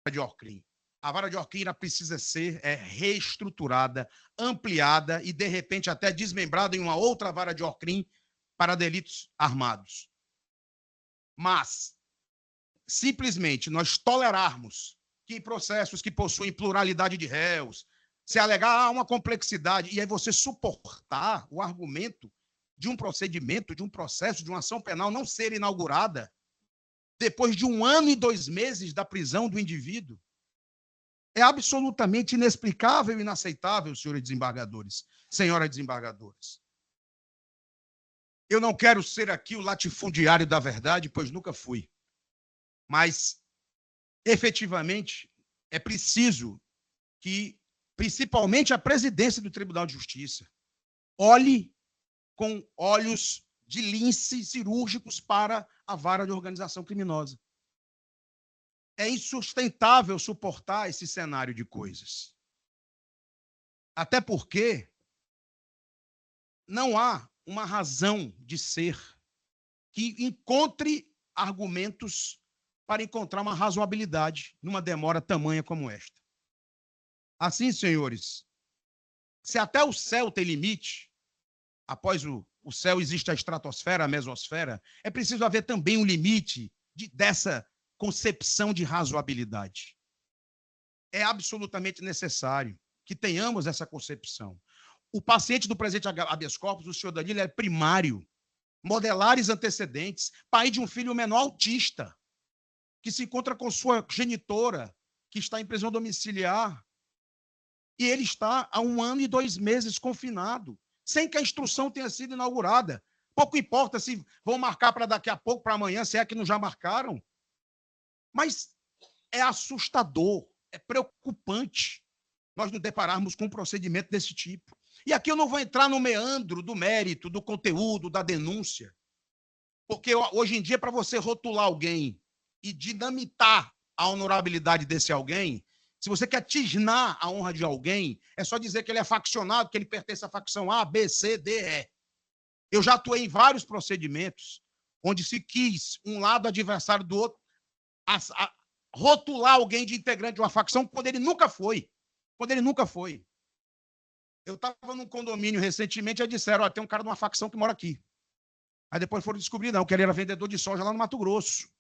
de Orcrim. A vara de Orcrim precisa ser reestruturada, ampliada e, de repente, até desmembrada em uma outra vara de Orcrim para delitos armados. Mas, simplesmente, nós tolerarmos que processos que possuem pluralidade de réus, se alegar uma complexidade, e aí você suportar o argumento de um procedimento, de um processo, de uma ação penal não ser inaugurada depois de 1 ano e 2 meses da prisão do indivíduo, é absolutamente inexplicável e inaceitável, senhores desembargadores, senhoras desembargadoras. Eu não quero ser aqui o latifundiário da verdade, pois nunca fui. Mas, efetivamente, é preciso que, principalmente, a presidência do Tribunal de Justiça olhe com olhos de lince cirúrgicos para a vara de organização criminosa. É insustentável suportar esse cenário de coisas. Até porque não há uma razão de ser que encontre argumentos para encontrar uma razoabilidade numa demora tamanha como esta. Assim, senhores, se até o céu tem limite, após o céu existe a estratosfera, a mesosfera, é preciso haver também um limite dessa concepção de razoabilidade. É absolutamente necessário que tenhamos essa concepção. O paciente do presente habeas corpus, o senhor Danilo, é primário, modelares antecedentes, pai de um filho menor autista, que se encontra com sua genitora, que está em prisão domiciliar, e ele está há 1 ano e 2 meses confinado, sem que a instrução tenha sido inaugurada. Pouco importa se vão marcar para daqui a pouco, para amanhã, se é que não já marcaram. Mas é assustador, é preocupante nós nos depararmos com um procedimento desse tipo. E aqui eu não vou entrar no meandro do mérito, do conteúdo, da denúncia, porque hoje em dia, para você rotular alguém e dinamitar a honorabilidade desse alguém, se você quer tisnar a honra de alguém, é só dizer que ele é faccionado, que ele pertence à facção A, B, C, D, E. Eu já atuei em vários procedimentos onde se quis um lado adversário do outro rotular alguém de integrante de uma facção quando ele nunca foi. Quando ele nunca foi. Eu estava num condomínio recentemente e disseram, tem um cara de uma facção que mora aqui. Aí depois foram descobrir, não, que ele era vendedor de soja lá no Mato Grosso.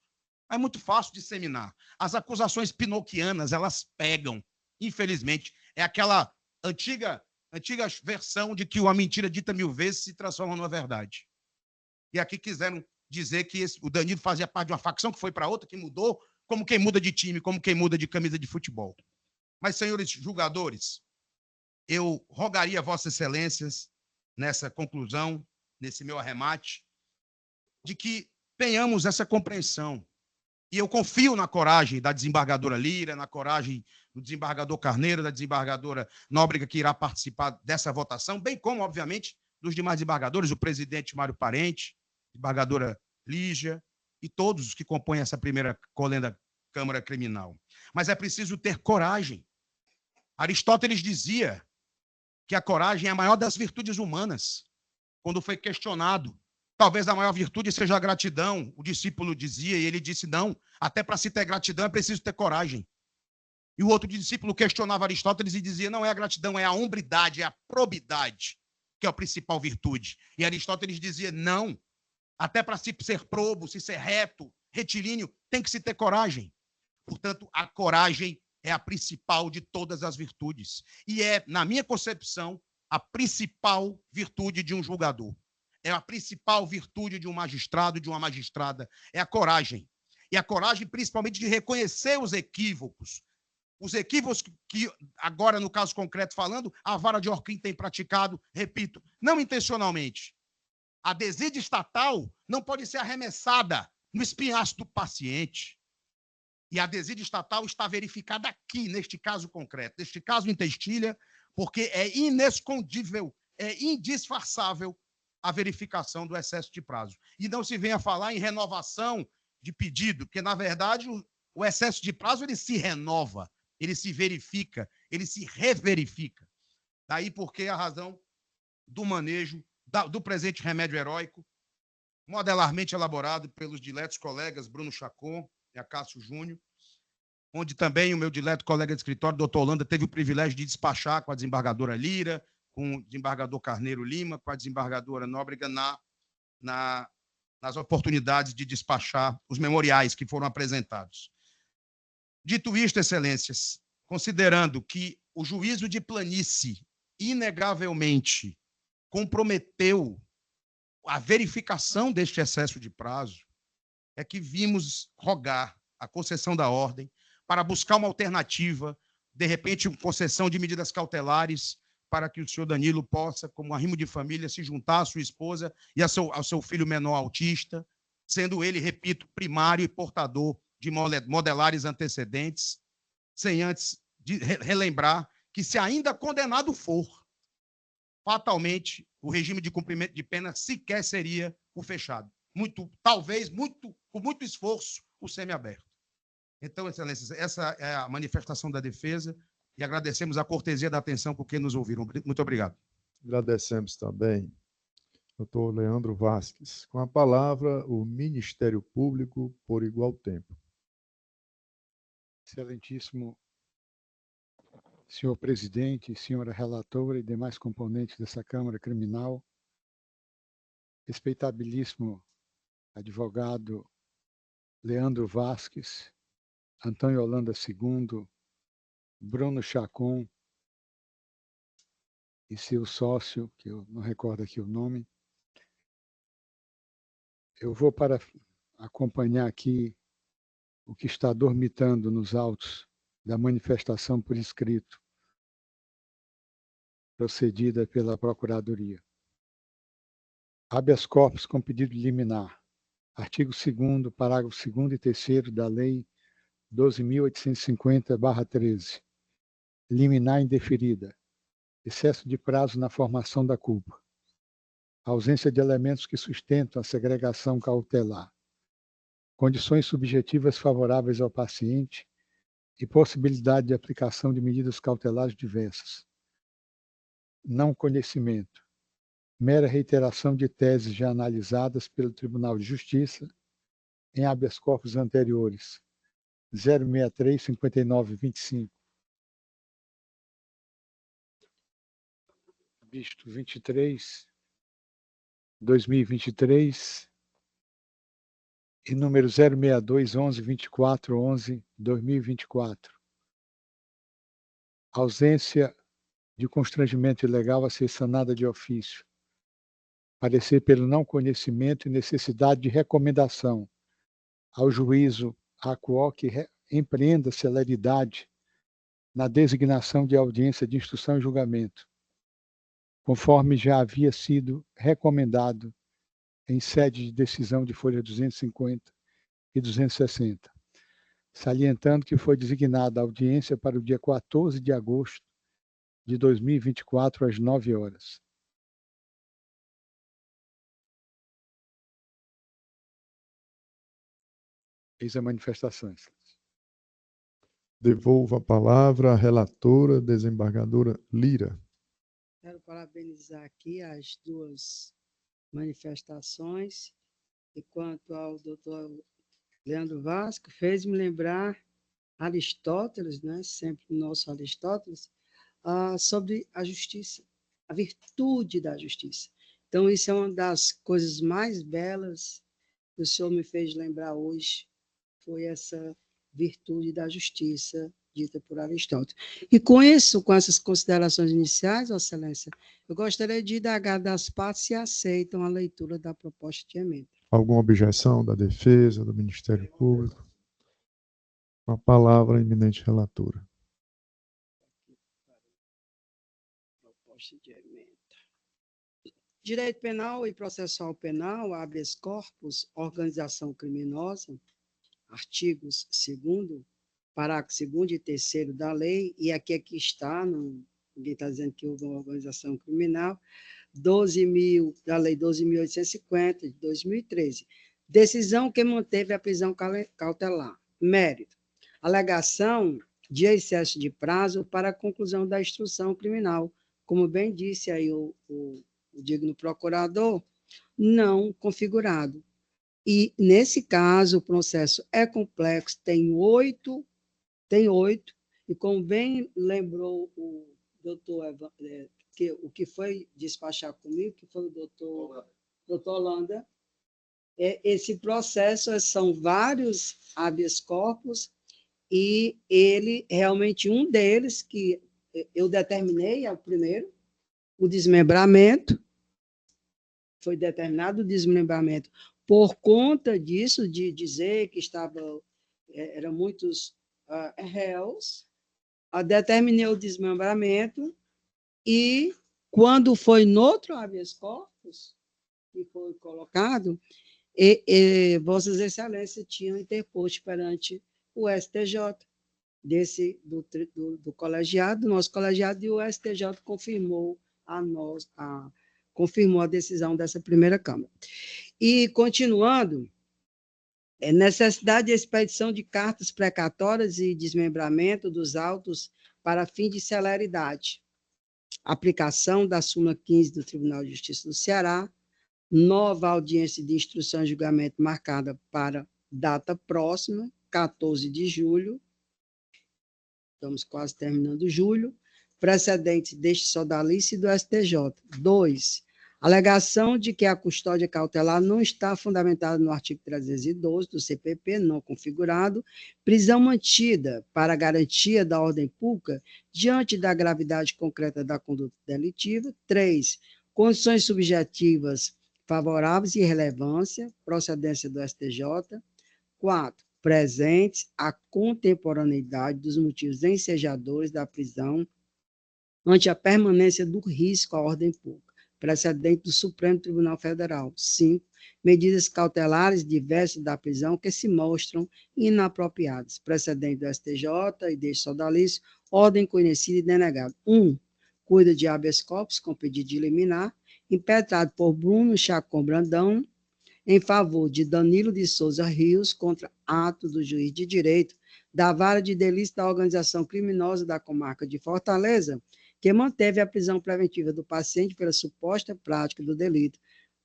É muito fácil disseminar. As acusações pinocchianas, elas pegam, infelizmente. É aquela antiga versão de que uma mentira dita 1000 vezes se transforma numa verdade. E aqui quiseram dizer que o Danilo fazia parte de uma facção que foi para outra, que mudou, como quem muda de time, como quem muda de camisa de futebol. Mas, senhores julgadores, eu rogaria a vossas excelências, nessa conclusão, nesse meu arremate, de que tenhamos essa compreensão. E eu confio na coragem da desembargadora Lira, na coragem do desembargador Carneiro, da desembargadora Nóbrega, que irá participar dessa votação, bem como, obviamente, dos demais desembargadores, o presidente Mário Parente, desembargadora Lígia, e todos os que compõem essa primeira colenda Câmara Criminal. Mas é preciso ter coragem. Aristóteles dizia que a coragem é a maior das virtudes humanas. Quando foi questionado, talvez a maior virtude seja a gratidão, o discípulo dizia, e ele disse, não, até para se ter gratidão é preciso ter coragem. E o outro discípulo questionava Aristóteles e dizia, não é a gratidão, é a hombridade, é a probidade, que é a principal virtude. E Aristóteles dizia, não, até para se ser probo, se ser reto, retilíneo, tem que se ter coragem. Portanto, a coragem é a principal de todas as virtudes. E é, na minha concepção, a principal virtude de um julgador. É a principal virtude de um magistrado, de uma magistrada. É a coragem. E a coragem, principalmente, de reconhecer os equívocos. Os equívocos que, agora, no caso concreto falando, a vara de Orcrim tem praticado, repito, não intencionalmente. A desídia estatal não pode ser arremessada no espinhaço do paciente. E a desídia estatal está verificada aqui, neste caso concreto, neste caso em Testilha, porque é inescondível, é indisfarçável a verificação do excesso de prazo. E não se venha falar em renovação de pedido, porque, na verdade, o excesso de prazo ele se renova, ele se verifica, ele se reverifica. Daí porque a razão do manejo do presente remédio heróico, modelarmente elaborado pelos diletos colegas Bruno Chacon e Acácio Júnior, onde também o meu dileto colega de escritório, doutor Holanda, teve o privilégio de despachar com a desembargadora Lira, com o desembargador Carneiro Lima, com a desembargadora Nóbrega nas oportunidades de despachar os memoriais que foram apresentados. Dito isto, excelências, considerando que o juízo de planície inegavelmente comprometeu a verificação deste excesso de prazo, é que vimos rogar a concessão da ordem para buscar uma alternativa, de repente, uma concessão de medidas cautelares para que o senhor Danilo possa, como arrimo de família, se juntar à sua esposa e ao seu filho menor autista, sendo ele, repito, primário e portador de modelares antecedentes, sem antes relembrar que, se ainda condenado for, fatalmente, o regime de cumprimento de pena sequer seria o fechado. Talvez, com muito esforço, o semiaberto. Então, excelências, essa é a manifestação da defesa e agradecemos a cortesia da atenção por quem nos ouviram. Muito obrigado. Agradecemos também, doutor Leandro Vasques. Com a palavra, o Ministério Público, por igual tempo. Excelentíssimo senhor presidente, senhora relatora e demais componentes dessa Câmara Criminal, respeitabilíssimo advogado Leandro Vasques, Antônio Holanda II, Bruno Chacon e seu sócio, que eu não recordo aqui o nome. Eu vou para acompanhar aqui o que está dormitando nos autos da manifestação por escrito, procedida pela Procuradoria. Habeas corpus com pedido liminar. Artigo 2º, parágrafo 2º e 3º da Lei 12.850/13. Liminar indeferida. Excesso de prazo na formação da culpa. Ausência de elementos que sustentam a segregação cautelar. Condições subjetivas favoráveis ao paciente e possibilidade de aplicação de medidas cautelares diversas. Não conhecimento. Mera reiteração de teses já analisadas pelo Tribunal de Justiça em habeas corpus anteriores 063, 59, 25. Visto 23, 2023 e número 062, 11, 24, 11, 2024. Ausência de constrangimento ilegal a ser sanada de ofício. Parecer pelo não conhecimento e necessidade de recomendação ao juízo acuó que empreenda celeridade na designação de audiência de instrução e julgamento, conforme já havia sido recomendado em sede de decisão de folha 250 e 260, salientando que foi designada a audiência para o dia 14 de agosto de 2024, às 9 horas. Eis a manifestação. Devolvo a palavra à relatora, desembargadora Lira. Quero parabenizar aqui as duas manifestações. E quanto ao doutor Leandro Vasco, fez-me lembrar Aristóteles, né? Sempre o nosso Aristóteles, sobre a justiça, a virtude da justiça. Então, isso é uma das coisas mais belas que o senhor me fez lembrar hoje, foi essa virtude da justiça dita por Aristóteles. E com isso, com essas considerações iniciais, Vossa Excelência, eu gostaria de indagar das partes se aceitam a leitura da proposta de emenda. Alguma objeção da defesa, do Ministério Público? Com a palavra, a eminente relatora. Proposta de emenda. Direito penal e processual penal, habeas corpus, organização criminosa, artigos 2º, parágrafo 2º e 3º da lei, e aqui está, ninguém está dizendo que houve uma organização criminal, da lei 12.850, de 2013. Decisão que manteve a prisão cautelar. Mérito. Alegação de excesso de prazo para a conclusão da instrução criminal. Como bem disse aí o digno procurador, não configurado. E, nesse caso, o processo é complexo, tem 8 tem 8, e como bem lembrou o doutor, o que foi despachar comigo, que foi o doutor Holanda, esse processo são vários habeas corpus, e ele, realmente, um deles, que eu determinei, é o primeiro, o desmembramento, foi determinado o desmembramento por conta disso, de dizer que eram muitos réus, determinei o desmembramento, e quando foi no outro habeas corpus, que foi colocado, Vossas Excelências tinham interposto perante o STJ, do colegiado, do nosso colegiado, e o STJ confirmou confirmou a decisão dessa primeira Câmara. E, continuando, necessidade de expedição de cartas precatórias e desmembramento dos autos para fim de celeridade. Aplicação da súmula 15 do Tribunal de Justiça do Ceará, nova audiência de instrução e julgamento marcada para data próxima, 14 de julho, estamos quase terminando julho, precedente deste sodalício e do STJ. 2. Alegação de que a custódia cautelar não está fundamentada no artigo 312 do CPP, não configurado, prisão mantida para garantia da ordem pública diante da gravidade concreta da conduta delitiva. 3. Condições subjetivas favoráveis e relevância, procedência do STJ. 4. Presentes a contemporaneidade dos motivos ensejadores da prisão ante a permanência do risco à ordem pública, precedente do Supremo Tribunal Federal. 5. Medidas cautelares diversas da prisão que se mostram inapropriadas, precedente do STJ e deste sodalício, ordem conhecida e denegada. 1. Cuida de habeas corpus com pedido de liminar, impetrado por Bruno Chacon Brandão, em favor de Danilo de Souza Rios, contra ato do juiz de direito da Vara de Delitos da Organização Criminosa da Comarca de Fortaleza, que manteve a prisão preventiva do paciente pela suposta prática do delito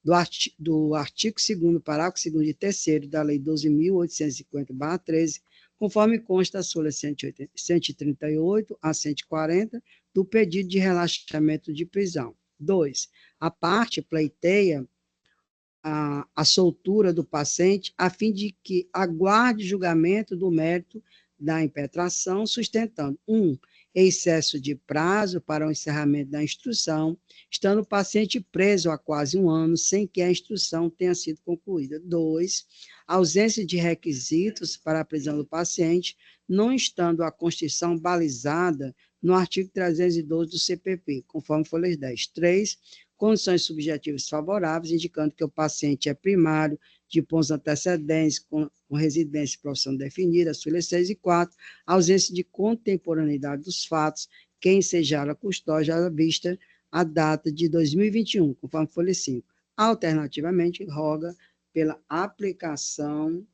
do artigo 2º, parágrafo 2º e 3º da Lei 12.850/13, conforme consta a súmula 138 a 140 do pedido de relaxamento de prisão. 2. A parte pleiteia a soltura do paciente, a fim de que aguarde julgamento do mérito da impetração, sustentando 1. Excesso de prazo para o encerramento da instrução, estando o paciente preso há quase 1 ano, sem que a instrução tenha sido concluída. 2. Ausência de requisitos para a prisão do paciente, não estando a Constituição balizada no artigo 312 do CPP, conforme folhas 10. 3. Condições subjetivas favoráveis, indicando que o paciente é primário, de bons antecedentes, com residência e profissão definida, as folhas 6 e 4, ausência de contemporaneidade dos fatos, que ensejaram a custódia à vista a data de 2021, conforme folha 5. Alternativamente, roga pela aplicação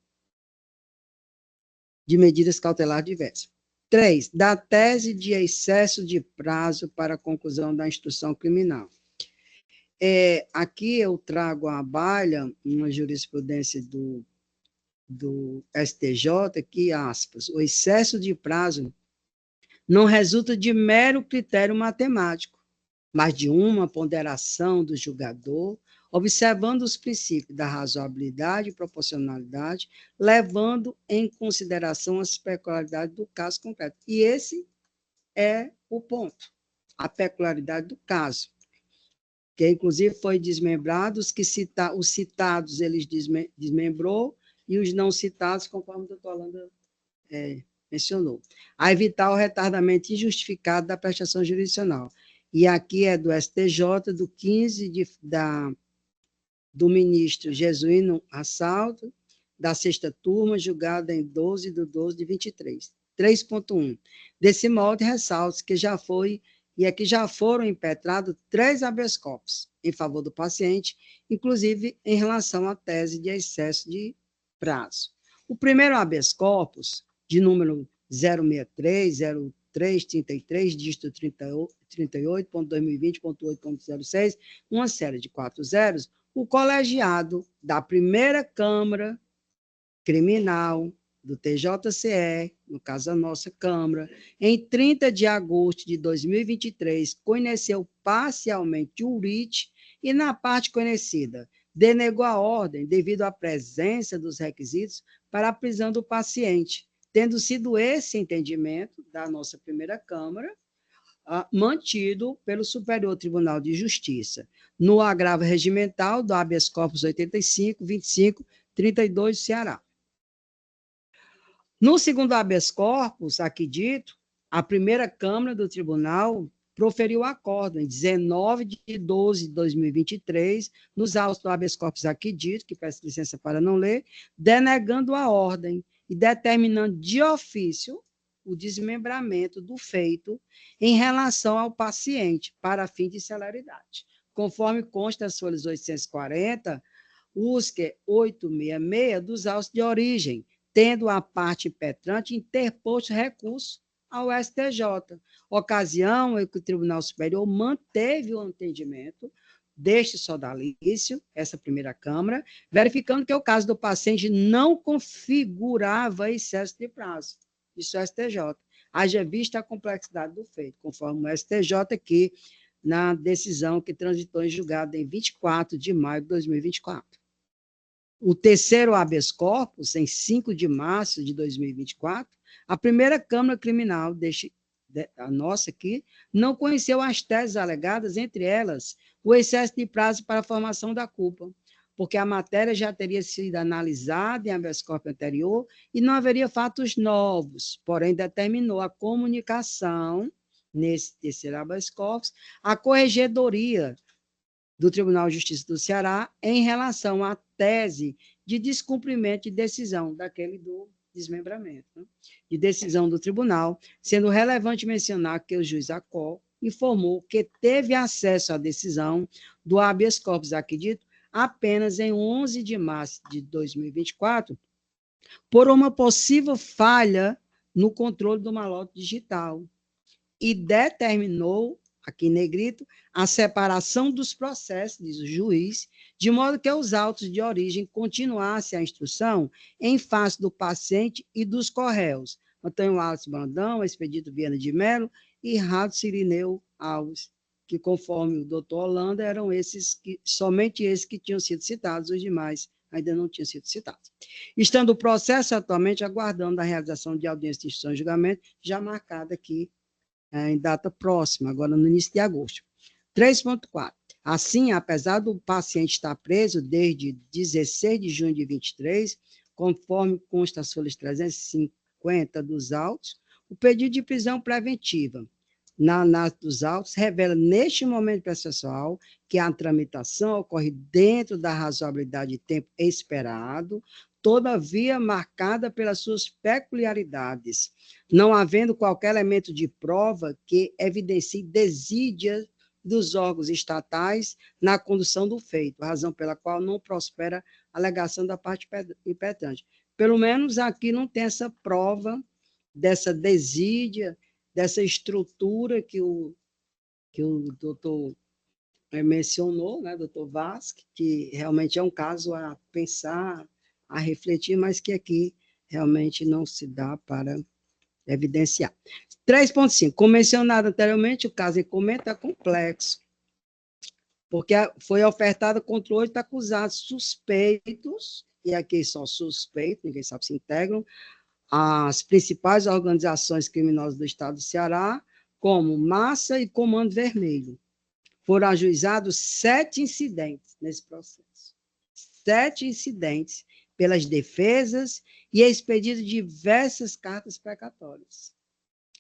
de medidas cautelares diversas. 3. Da tese de excesso de prazo para a conclusão da instrução criminal. Aqui eu trago à baila uma jurisprudência do STJ, que, aspas, o excesso de prazo não resulta de mero critério matemático, mas de uma ponderação do julgador, observando os princípios da razoabilidade e proporcionalidade, levando em consideração as peculiaridades do caso concreto. E esse é o ponto, a peculiaridade do caso, que inclusive foi desmembrado, os citados eles desmembrou, e os não citados, conforme o doutor Holanda mencionou. A evitar o retardamento injustificado da prestação jurisdicional. E aqui é do STJ, do 15 do ministro Jesuíno Assalto, da 6ª turma, julgada em 12 de 12 de 23. 3.1. Desse modo, ressalto que já foram impetrados 3 habeas corpus em favor do paciente, inclusive em relação à tese de excesso de prazo. O primeiro habeas corpus, de número 063-0333, dígito 38.2020.8.06, uma série de 4 zeros, o colegiado da primeira Câmara Criminal do TJCE, no caso da nossa Câmara, em 30 de agosto de 2023, conheceu parcialmente o RIT e, na parte conhecida, denegou a ordem devido à presença dos requisitos para a prisão do paciente, tendo sido esse entendimento da nossa primeira Câmara mantido pelo Superior Tribunal de Justiça, no agravo regimental do habeas corpus 85, 25, 32 do Ceará. No segundo habeas corpus, aqui dito, a primeira Câmara do Tribunal proferiu acordo em 19 de 12 de 2023, nos autos do habeas corpus aqui dito, que peço licença para não ler, denegando a ordem e determinando de ofício o desmembramento do feito em relação ao paciente, para fim de celeridade. Conforme consta as folhas 840, USC 866 dos autos de origem, tendo a parte impetrante interposto recurso ao STJ. Ocasião em que o Tribunal Superior manteve o entendimento deste sodalício, essa primeira Câmara, verificando que o caso do paciente não configurava excesso de prazo. Isso é o STJ. Haja vista a complexidade do feito, conforme o STJ aqui, na decisão que transitou em julgado em 24 de maio de 2024. O terceiro habeas corpus, em 5 de março de 2024, a primeira Câmara Criminal, a nossa aqui, não conheceu as teses alegadas, entre elas, o excesso de prazo para a formação da culpa, porque a matéria já teria sido analisada em habeas corpus anterior e não haveria fatos novos, porém determinou a comunicação, nesse terceiro habeas corpus, a corregedoria do Tribunal de Justiça do Ceará em relação à tese de descumprimento de decisão daquele do desmembramento, né? De decisão do tribunal, sendo relevante mencionar que o juiz Acol informou que teve acesso à decisão do habeas corpus aqui dito apenas em 11 de março de 2024, por uma possível falha no controle do malote digital, e determinou, aqui em negrito, a separação dos processos, diz o juiz, de modo que os autos de origem continuassem a instrução em face do paciente e dos corréus, Antônio Alves Brandão, Expedito Viana de Mello e Rado Cirineu Alves, que, conforme o doutor Holanda, eram somente esses que tinham sido citados, os demais ainda não tinham sido citados. Estando o processo atualmente aguardando a realização de audiência de instrução e julgamento, já marcada aqui em data próxima, agora no início de agosto. 3.4. Assim, apesar do paciente estar preso desde 16 de junho de 23, conforme consta as folhas 350 dos autos, o pedido de prisão preventiva na análise dos autos revela, neste momento processual, que a tramitação ocorre dentro da razoabilidade de tempo esperado, todavia marcada pelas suas peculiaridades, não havendo qualquer elemento de prova que evidencie desídia dos órgãos estatais na condução do feito, razão pela qual não prospera a alegação da parte impetrante. Pelo menos aqui não tem essa prova dessa desídia, dessa estrutura que o doutor mencionou, né, doutor Vasque, que realmente é um caso a pensar, a refletir, mas que aqui realmente não se dá para evidenciar. 3.5. Como mencionado anteriormente, o caso em comenta é complexo, porque foi ofertado contra 8 acusados suspeitos, e aqui são suspeitos, ninguém sabe se integram, as principais organizações criminosas do estado do Ceará, como Massa e Comando Vermelho. Foram ajuizados 7 incidentes nesse processo. 7 incidentes pelas defesas e expedido diversas cartas precatórias,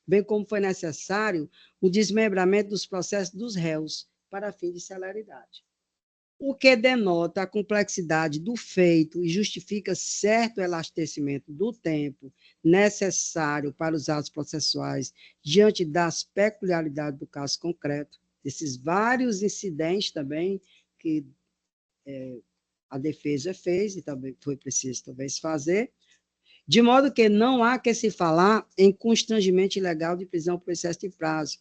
bem como foi necessário o desmembramento dos processos dos réus para fim de celeridade. O que denota a complexidade do feito e justifica certo elastecimento do tempo necessário para os atos processuais diante das peculiaridades do caso concreto, desses vários incidentes também que a defesa fez e também foi preciso talvez fazer, de modo que não há que se falar em constrangimento ilegal de prisão por excesso de prazo,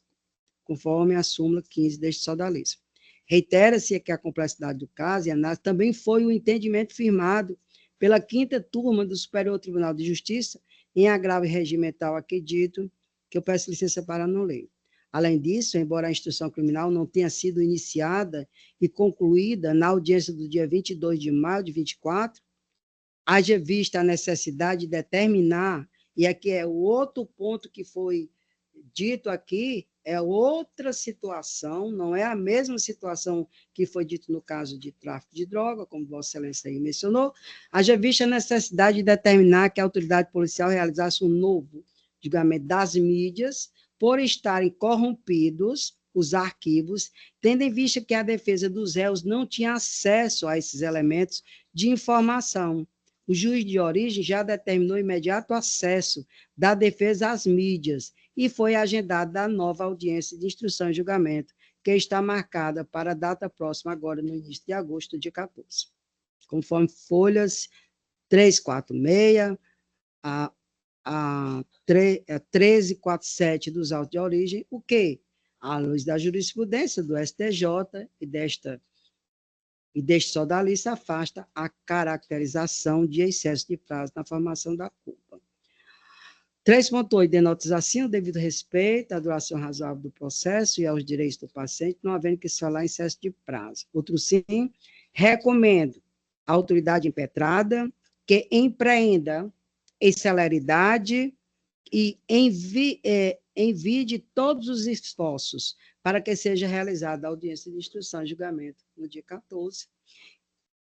conforme a súmula 15 deste sodalício. Reitera-se que a complexidade do caso e a análise também foi o entendimento firmado pela 5ª turma do Superior Tribunal de Justiça, em agravo regimental aqui dito, que eu peço licença para não ler. Além disso, embora a instrução criminal não tenha sido iniciada e concluída na audiência do dia 22 de maio de 24, haja vista a necessidade de determinar, e aqui é o outro ponto que foi dito aqui, é outra situação, não é a mesma situação que foi dito no caso de tráfico de droga, como Vossa Excelência aí mencionou, haja vista a necessidade de determinar que a autoridade policial realizasse um novo julgamento das mídias por estarem corrompidos os arquivos, tendo em vista que a defesa dos réus não tinha acesso a esses elementos de informação. O juiz de origem já determinou imediato acesso da defesa às mídias e foi agendada a nova audiência de instrução e julgamento, que está marcada para a data próxima, agora no início de agosto, dia 14. Conforme folhas 346 a 1347 dos autos de origem, o que, à luz da jurisprudência do STJ e deste sodalista, afasta a caracterização de excesso de prazo na formação da culpa. 3.8. Denota assim o devido respeito à duração razoável do processo e aos direitos do paciente, não havendo que se falar em excesso de prazo. Outro sim, recomendo à autoridade impetrada que empreenda em celeridade e envie todos os esforços para que seja realizada a audiência de instrução e julgamento no dia 14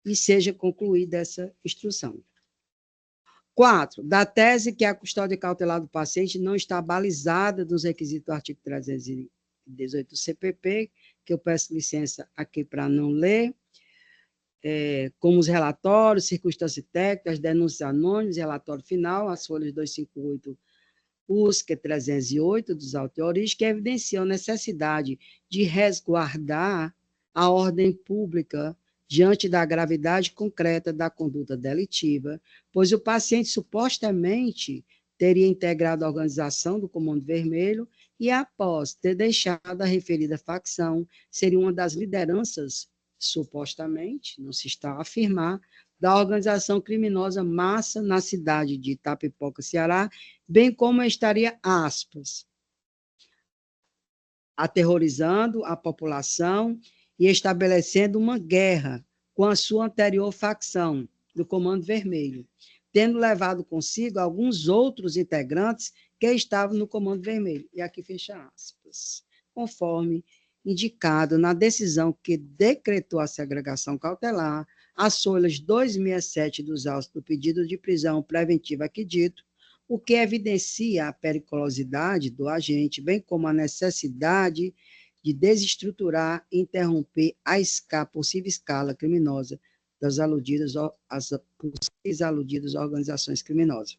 e seja concluída essa instrução. 4. Da tese que a custódia cautelar do paciente não está balizada nos requisitos do artigo 318 do CPP, que eu peço licença aqui para não ler, como os relatórios, circunstâncias técnicas, denúncias anônimas, relatório final, as folhas 258, USC 308 dos autos de origem, que evidenciam a necessidade de resguardar a ordem pública diante da gravidade concreta da conduta delitiva, pois o paciente supostamente teria integrado a organização do Comando Vermelho e, após ter deixado a referida facção, seria uma das lideranças, supostamente, não se está a afirmar, da organização criminosa Massa na cidade de Itapipoca, Ceará, bem como estaria, aspas, aterrorizando a população e estabelecendo uma guerra com a sua anterior facção, do Comando Vermelho, tendo levado consigo alguns outros integrantes que estavam no Comando Vermelho. E aqui fecha aspas. Conforme indicado na decisão que decretou a segregação cautelar, as folhas 267 dos autos do pedido de prisão preventiva aqui dito, o que evidencia a periculosidade do agente, bem como a necessidade de desestruturar e interromper a possível escala criminosa das possíveis aludidas organizações criminosas.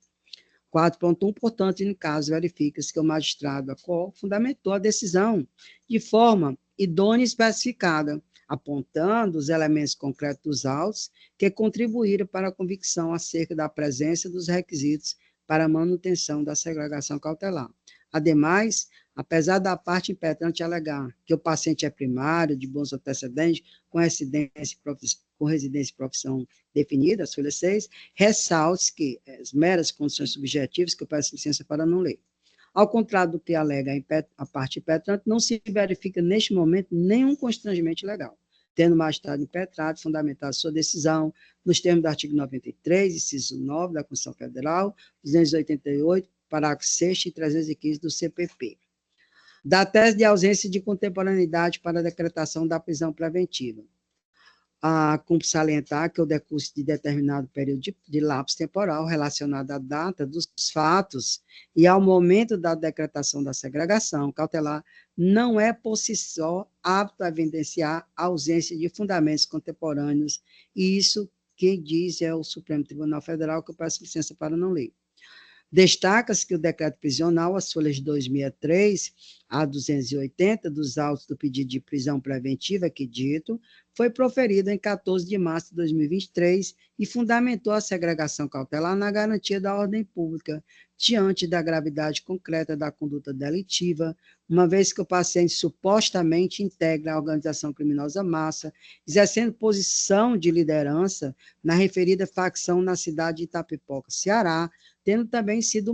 4.1, portanto, em caso, verifica-se que o magistrado fundamentou a decisão de forma idônea e especificada, apontando os elementos concretos dos autos que contribuíram para a convicção acerca da presença dos requisitos para a manutenção da segregação cautelar. Ademais, apesar da parte impetrante alegar que o paciente é primário, de bons antecedentes, com residência e profissão definida, as folhas 6, ressalte que as meras condições subjetivas, que eu peço licença para não ler. Ao contrário do que alega a parte impetrante, não se verifica neste momento nenhum constrangimento legal, tendo o magistrado impetrado fundamentado sua decisão nos termos do artigo 93, inciso 9 da Constituição Federal, 288, parágrafo 6º e 315 do CPP. Da tese de ausência de contemporaneidade para a decretação da prisão preventiva. Cumpre salientar que o decurso de determinado período de lapso temporal relacionado à data dos fatos e ao momento da decretação da segregação cautelar não é por si só apto a evidenciar a ausência de fundamentos contemporâneos, e isso quem diz é o Supremo Tribunal Federal, que eu peço licença para não ler. Destaca-se que o decreto prisional, as folhas 263 a 280 dos autos do pedido de prisão preventiva aqui dito, foi proferido em 14 de março de 2023 e fundamentou a segregação cautelar na garantia da ordem pública, diante da gravidade concreta da conduta delitiva, uma vez que o paciente supostamente integra a organização criminosa massa, exercendo posição de liderança na referida facção na cidade de Itapipoca, Ceará, tendo também sido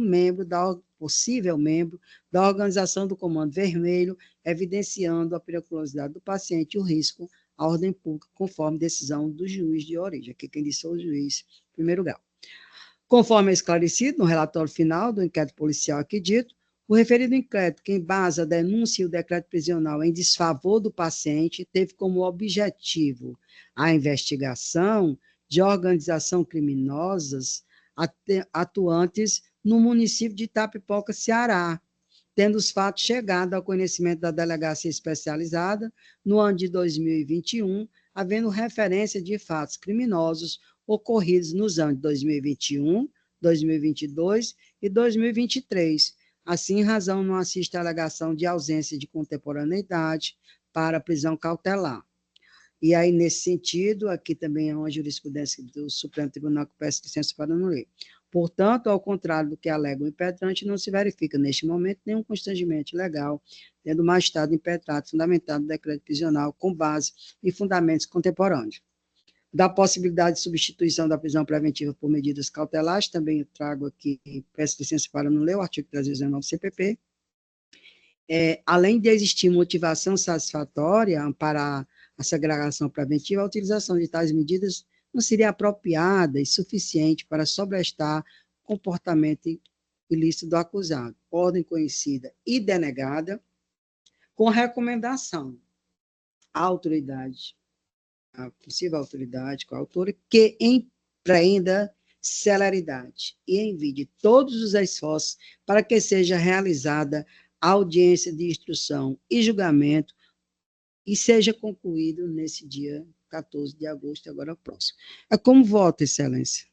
possível membro da organização do Comando Vermelho, evidenciando a periculosidade do paciente e o risco à ordem pública, conforme decisão do juiz de origem, aqui quem disse é o juiz primeiro grau. Conforme é esclarecido no relatório final do inquérito policial aqui dito, o referido inquérito, que embasa a denúncia e o decreto prisional em desfavor do paciente, teve como objetivo a investigação de organização criminosas atuantes no município de Itapipoca, Ceará, tendo os fatos chegado ao conhecimento da delegacia especializada no ano de 2021, havendo referência de fatos criminosos ocorridos nos anos de 2021, 2022 e 2023. Assim, em razão não assiste a alegação de ausência de contemporaneidade para prisão cautelar. E aí, nesse sentido, aqui também é uma jurisprudência do Supremo Tribunal que peço licença para não ler. Portanto, ao contrário do que alega o impetrante, não se verifica, neste momento, nenhum constrangimento legal, tendo o magistrado impetrado fundamentado no decreto prisional com base em fundamentos contemporâneos. Da possibilidade de substituição da prisão preventiva por medidas cautelares, também eu trago aqui, peço licença para não ler, o artigo 319 CPP. Além de existir motivação satisfatória para a segregação preventiva, a utilização de tais medidas não seria apropriada e suficiente para sobrestar comportamento ilícito do acusado, ordem conhecida e denegada, com recomendação à autoridade, à possível autoridade coautora, que empreenda celeridade e envie todos os esforços para que seja realizada a audiência de instrução e julgamento e seja concluído nesse dia 14 de agosto, agora próximo. Como vota, Excelência?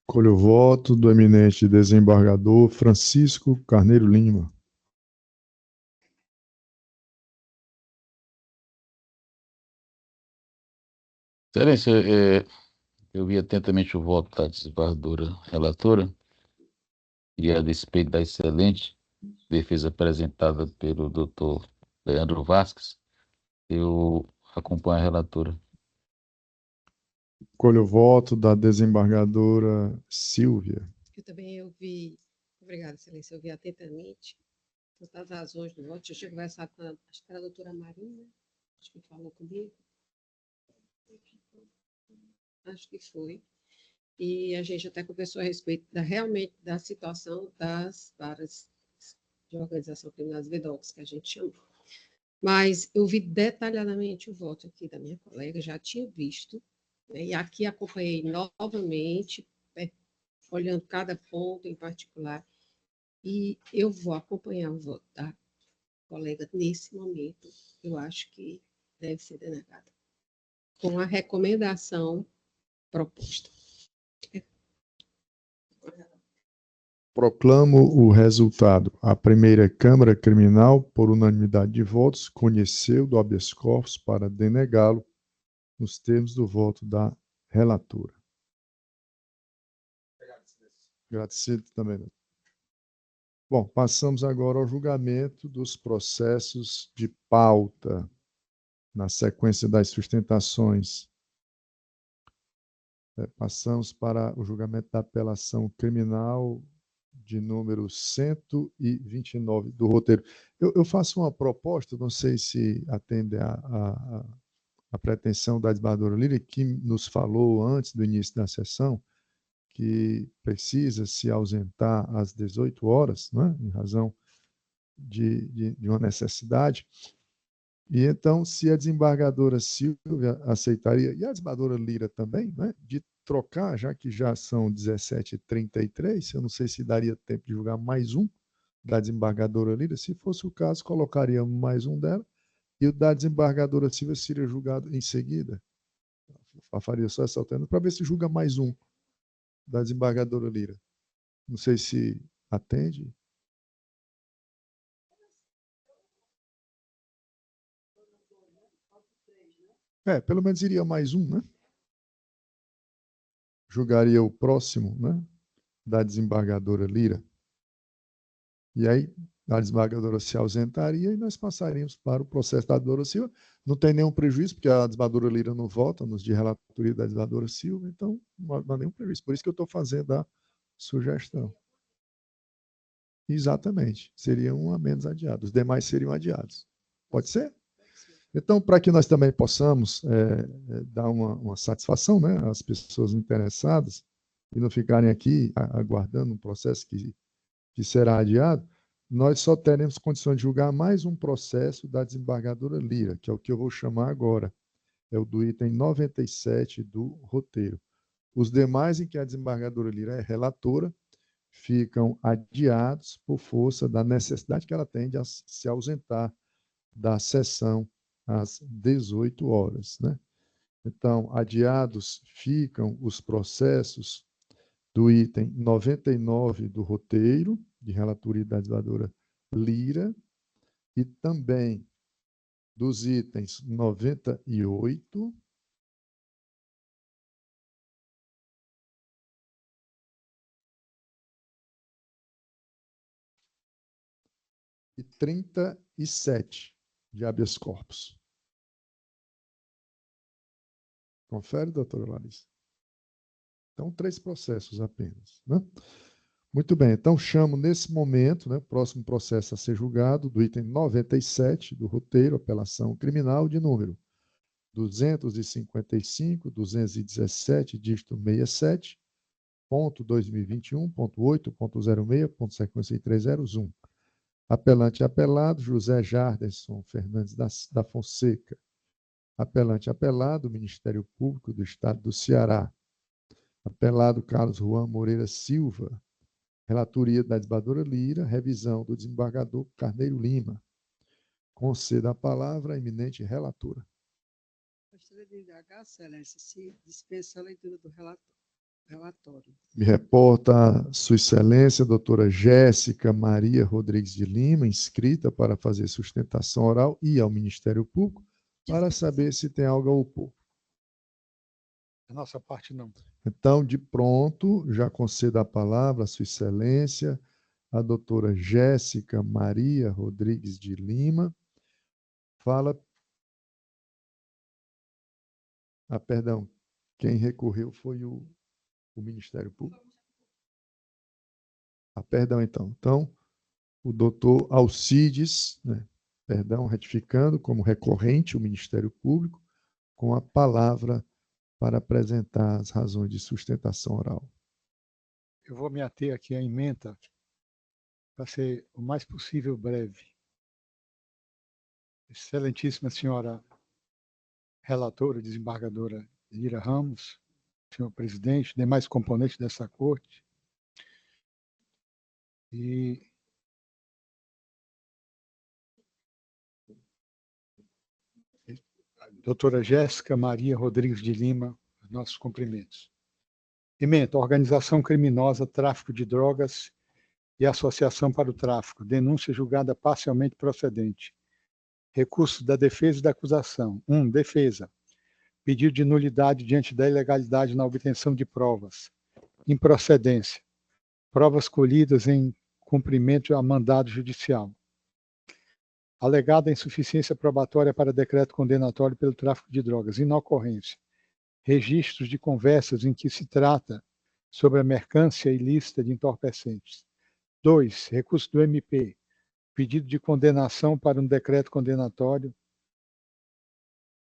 Colho o voto do eminente desembargador Francisco Carneiro Lima. Excelência, eu vi atentamente o voto da desembargadora relatora e a despeito da excelente defesa apresentada pelo doutor Leandro Vasques, eu acompanho a relatora. Colho o voto da desembargadora Silvia. Eu também ouvi, obrigada, Excelência, eu ouvi atentamente todas as razões do voto. Eu tinha conversado com acho que era a doutora Marina, acho que falou comigo. Acho que foi. E a gente até conversou a respeito realmente da situação das varas de organização criminosa VDOCs, que a gente chamou. Mas eu vi detalhadamente o voto aqui da minha colega, já tinha visto, né, e aqui acompanhei novamente, olhando cada ponto em particular, e eu vou acompanhar o voto da colega nesse momento. Eu acho que deve ser denegada, com a recomendação proposta. Proclamo o resultado. A primeira Câmara Criminal, por unanimidade de votos, conheceu do habeas corpus para denegá-lo nos termos do voto da relatora. Agradecido também. Bom, passamos agora ao julgamento dos processos de pauta, na sequência das sustentações. Passamos para o julgamento da apelação criminal de número 129 do roteiro. Eu faço uma proposta, não sei se atende a pretensão da desembargadora Lília, que nos falou antes do início da sessão, que precisa se ausentar às 18 horas, né, em razão de uma necessidade. E então, se a desembargadora Silvia aceitaria, e a desembargadora Lira também, né, de trocar, já que já são 17h33, eu não sei se daria tempo de julgar mais um da desembargadora Lira. Se fosse o caso, colocaríamos mais um dela, e o da desembargadora Silvia seria julgado em seguida. Faria só essa alternativa, para ver se julga mais um da desembargadora Lira. Não sei se atende. Pelo menos iria mais um, né? Julgaria o próximo, né? Da desembargadora Lira. E aí, a desembargadora se ausentaria e nós passaríamos para o processo da desembargadora Silva. Não tem nenhum prejuízo, porque a desembargadora Lira não vota nos de relatoria da desembargadora Silva, então não há nenhum prejuízo. Por isso que eu estou fazendo a sugestão. Exatamente. Seria um a menos adiado. Os demais seriam adiados. Pode ser? Então, para que nós também possamos dar uma satisfação, né, às pessoas interessadas e não ficarem aqui aguardando um processo que será adiado, nós só teremos condições de julgar mais um processo da desembargadora Lira, que é o que eu vou chamar agora. É o do item 97 do roteiro. Os demais em que a desembargadora Lira é relatora ficam adiados por força da necessidade que ela tem de se ausentar da sessão às 18 horas, né? Então, adiados ficam os processos do item 99 do roteiro, de relatoria da desembargadora Lira, e também dos itens 98, e 37 de habeas corpus. Confere, doutora Larissa? Então, 3 processos apenas, né? Muito bem, então chamo nesse momento, né, o próximo processo a ser julgado, do item 97 do roteiro, apelação criminal de número 255, 217, dígito 67, ponto 2021.8.06, ponto sequência 3001. Apelante apelado, José Jarderson Fernandes da Fonseca. Apelante apelado, Ministério Público do Estado do Ceará. Apelado Carlos Juan Moreira Silva. Relatoria da desembargadora Lira, revisão do desembargador Carneiro Lima. Conceda a palavra à eminente relatora. Gostaria de indagar, Excelência, se dispensa a leitura do relatório. Me reporta Sua Excelência, doutora Jéssica Maria Rodrigues de Lima, inscrita para fazer sustentação oral e ao Ministério Público, para saber se tem algo a opor. Da nossa parte, não. Então, de pronto, já concedo a palavra a Sua Excelência, a doutora Jéssica Maria Rodrigues de Lima. Fala. Perdão, quem recorreu foi o Ministério Público. Perdão, então. Então, o doutor Alcides, né, perdão, retificando, como recorrente o Ministério Público, com a palavra para apresentar as razões de sustentação oral. Eu vou me ater aqui à ementa para ser o mais possível breve. Excelentíssima senhora relatora, desembargadora Lira Ramos, senhor presidente, demais componentes dessa corte, e doutora Jéssica Maria Rodrigues de Lima, nossos cumprimentos. Ementa, organização criminosa, tráfico de drogas e associação para o tráfico, denúncia julgada parcialmente procedente. Recursos da defesa e da acusação. 1. Defesa. Pedido de nulidade diante da ilegalidade na obtenção de provas. Improcedência. Provas colhidas em cumprimento a mandado judicial. Alegada insuficiência probatória para decreto condenatório pelo tráfico de drogas. Inocorrência. Registros de conversas em que se trata sobre a mercância ilícita de entorpecentes. 2. Recurso do MP. Pedido de condenação para um decreto condenatório.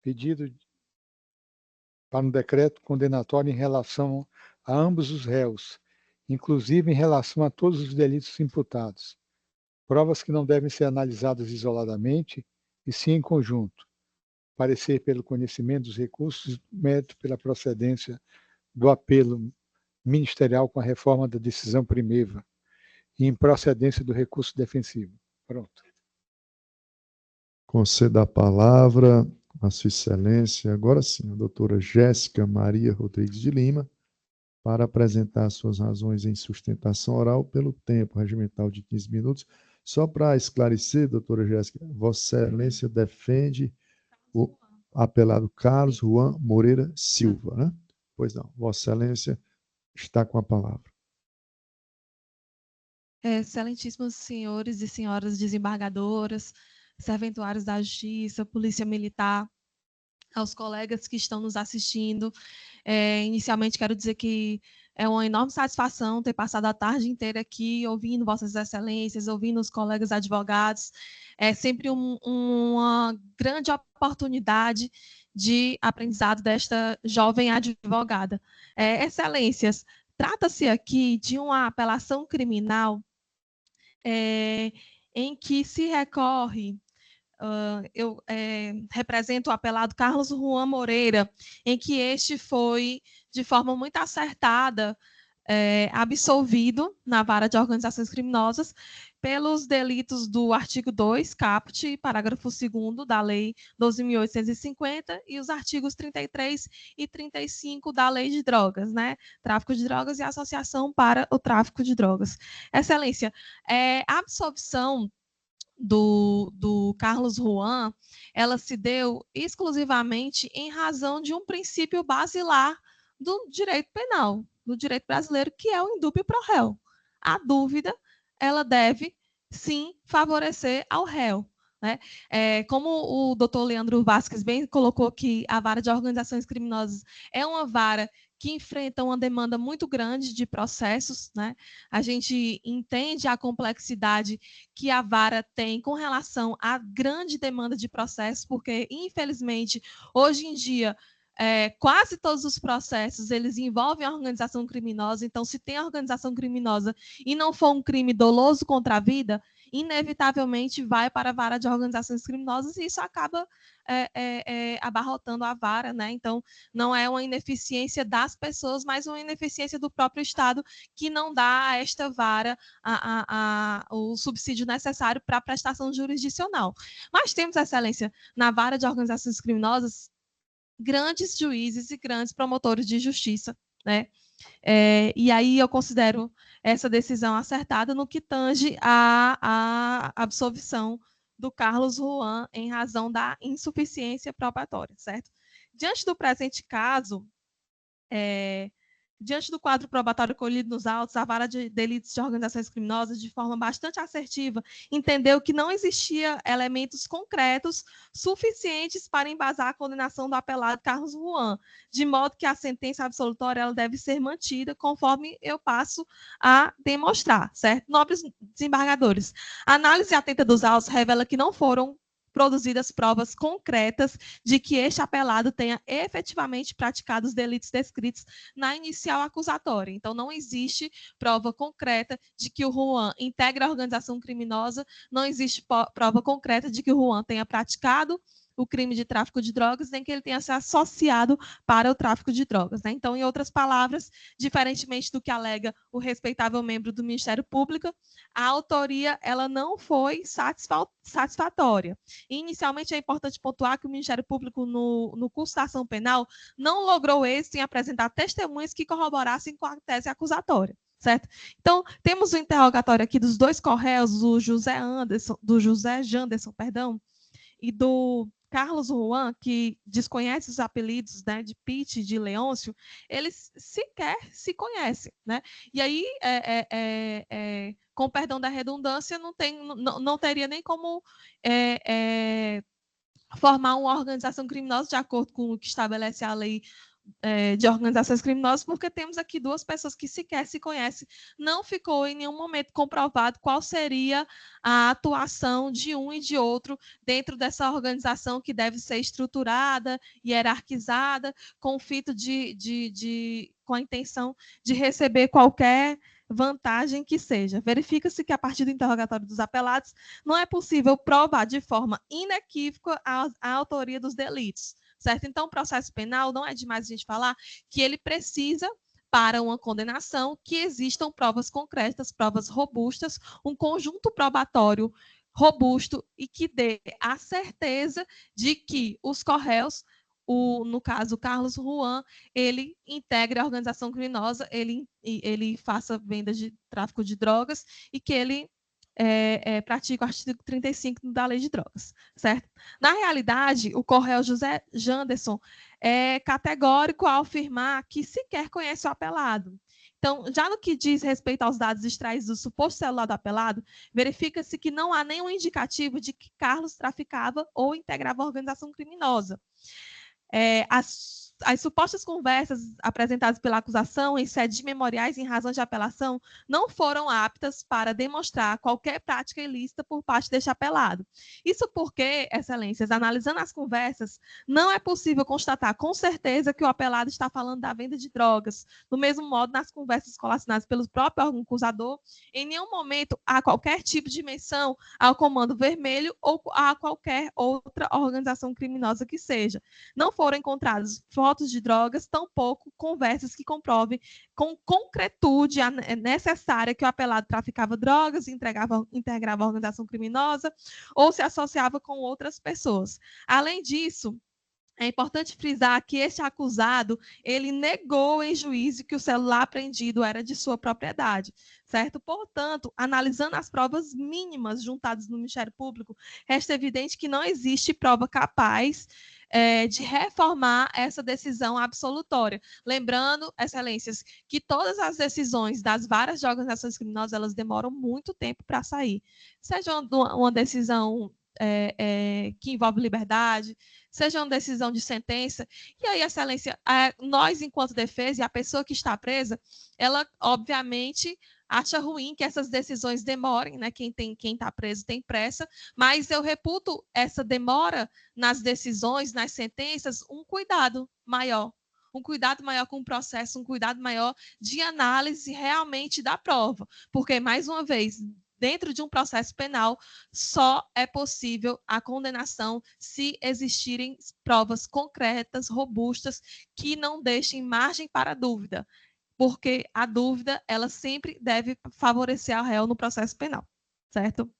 Pedido para um decreto condenatório em relação a ambos os réus, inclusive em relação a todos os delitos imputados. Provas que não devem ser analisadas isoladamente, e sim em conjunto. Parecer pelo conhecimento dos recursos, mérito pela procedência do apelo ministerial com a reforma da decisão primeva e improcedência do recurso defensivo. Pronto. Conceda a palavra a Sua Excelência, agora sim, a doutora Jéssica Maria Rodrigues de Lima, para apresentar suas razões em sustentação oral pelo tempo regimental de 15 minutos. Só para esclarecer, doutora Jéssica, Vossa Excelência defende o apelado Carlos Juan Moreira Silva, né? Pois não, Vossa Excelência está com a palavra. Excelentíssimos senhores e senhoras desembargadoras, serventuários da Justiça, Polícia Militar, aos colegas que estão nos assistindo. Inicialmente, quero dizer que é uma enorme satisfação ter passado a tarde inteira aqui ouvindo Vossas Excelências, ouvindo os colegas advogados. É sempre uma grande oportunidade de aprendizado desta jovem advogada. Excelências, trata-se aqui de uma apelação criminal em que se recorre, eu represento o apelado Carlos Juan Moreira, em que este foi, de forma muito acertada, absolvido na vara de organizações criminosas pelos delitos do artigo 2, caput, parágrafo 2º da Lei 12.850 e os artigos 33 e 35 da Lei de Drogas, né? Tráfico de drogas e associação para o tráfico de drogas. Excelência, a absolvição do Carlos Juan, ela se deu exclusivamente em razão de um princípio basilar do direito penal, do direito brasileiro, que é o indúbio pro réu. A dúvida, ela deve, sim, favorecer ao réu, né? Como o doutor Leandro Vasques bem colocou que a vara de organizações criminosas é uma vara que enfrenta uma demanda muito grande de processos, né? A gente entende a complexidade que a vara tem com relação à grande demanda de processos, porque, infelizmente, hoje em dia, quase todos os processos eles envolvem a organização criminosa. Então, se tem a organização criminosa e não for um crime doloso contra a vida, inevitavelmente vai para a vara de organizações criminosas e isso acaba abarrotando a vara, né? Então, não é uma ineficiência das pessoas, mas uma ineficiência do próprio Estado que não dá a esta vara o subsídio necessário para a prestação jurisdicional. Mas temos, Excelência, na vara de organizações criminosas, grandes juízes e grandes promotores de justiça, né? E aí eu considero essa decisão acertada no que tange à absolvição do Carlos Juan em razão da insuficiência probatória, certo? Diante do presente caso, diante do quadro probatório colhido nos autos, a vara de delitos de organizações criminosas, de forma bastante assertiva, entendeu que não existia elementos concretos suficientes para embasar a condenação do apelado Carlos Juan, de modo que a sentença absolutória ela deve ser mantida, conforme eu passo a demonstrar, certo? Nobres desembargadores, a análise atenta dos autos revela que não foram produzidas provas concretas de que este apelado tenha efetivamente praticado os delitos descritos na inicial acusatória. Então, não existe prova concreta de que o Juan integra a organização criminosa, não existe prova concreta de que o Juan tenha praticado o crime de tráfico de drogas, nem que ele tenha se associado para o tráfico de drogas, né? Então, em outras palavras, diferentemente do que alega o respeitável membro do Ministério Público, a autoria ela não foi satisfatória. Inicialmente, é importante pontuar que o Ministério Público, no curso da ação penal, não logrou êxito em apresentar testemunhas que corroborassem com a tese acusatória. Certo? Então, temos o interrogatório aqui dos dois correios, do José Janderson, e do Carlos Juan, que desconhece os apelidos, né, de Pete e de Leôncio, eles sequer se conhecem, né? E aí, com perdão da redundância, não teria nem como formar uma organização criminosa de acordo com o que estabelece a lei de organizações criminosas, porque temos aqui duas pessoas que sequer se conhecem. Não ficou em nenhum momento comprovado qual seria a atuação de um e de outro dentro dessa organização que deve ser estruturada, hierarquizada, com o fito com a intenção de receber qualquer vantagem que seja. Verifica-se que, a partir do interrogatório dos apelados, não é possível provar de forma inequívoca a autoria dos delitos. Certo? Então, o processo penal, não é demais a gente falar que ele precisa, para uma condenação, que existam provas concretas, provas robustas, um conjunto probatório robusto e que dê a certeza de que os corréus no caso, o Carlos Juan, ele integre a organização criminosa, ele faça venda de tráfico de drogas e que ele pratica o artigo 35 da Lei de Drogas, certo? Na realidade, o Coronel José Janderson é categórico ao afirmar que sequer conhece o apelado. Então, já no que diz respeito aos dados extraídos do suposto celular do apelado, verifica-se que não há nenhum indicativo de que Carlos traficava ou integrava a organização criminosa. As supostas conversas apresentadas pela acusação em sede de memoriais em razão de apelação não foram aptas para demonstrar qualquer prática ilícita por parte deste apelado. Isso porque, excelências, analisando as conversas, não é possível constatar com certeza que o apelado está falando da venda de drogas. Do mesmo modo, nas conversas colacionadas pelo próprio órgão acusador, em nenhum momento há qualquer tipo de menção ao Comando Vermelho ou a qualquer outra organização criminosa que seja. Não foram encontrados fotos de drogas, tampouco conversas que comprovem com concretude necessária que o apelado traficava drogas, integrava a organização criminosa ou se associava com outras pessoas. Além disso, é importante frisar que este acusado, ele negou em juízo que o celular apreendido era de sua propriedade, certo? Portanto, analisando as provas mínimas juntadas no Ministério Público, resta evidente que não existe prova capaz de reformar essa decisão absolutória. Lembrando, excelências, que todas as decisões das varas de organizações criminosas, elas demoram muito tempo para sair. Seja uma decisão que envolve liberdade, seja uma decisão de sentença, e aí, excelência, nós, enquanto defesa, e a pessoa que está presa, ela, obviamente, acha ruim que essas decisões demorem, né? Quem está preso tem pressa, mas eu reputo essa demora nas decisões, nas sentenças, um cuidado maior com o processo, um cuidado maior de análise realmente da prova, porque, mais uma vez, dentro de um processo penal, só é possível a condenação se existirem provas concretas, robustas, que não deixem margem para dúvida, porque a dúvida, ela sempre deve favorecer ao réu no processo penal, certo?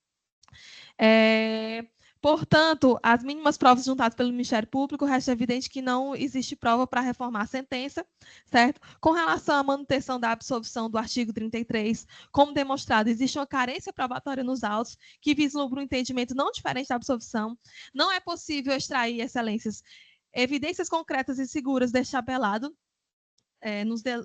Portanto, as mínimas provas juntadas pelo Ministério Público, resta evidente que não existe prova para reformar a sentença, certo? Com relação à manutenção da absolvição do artigo 33, como demonstrado, existe uma carência probatória nos autos que vislumbra um entendimento não diferente da absolvição. Não é possível extrair, excelências, evidências concretas e seguras deste apelado,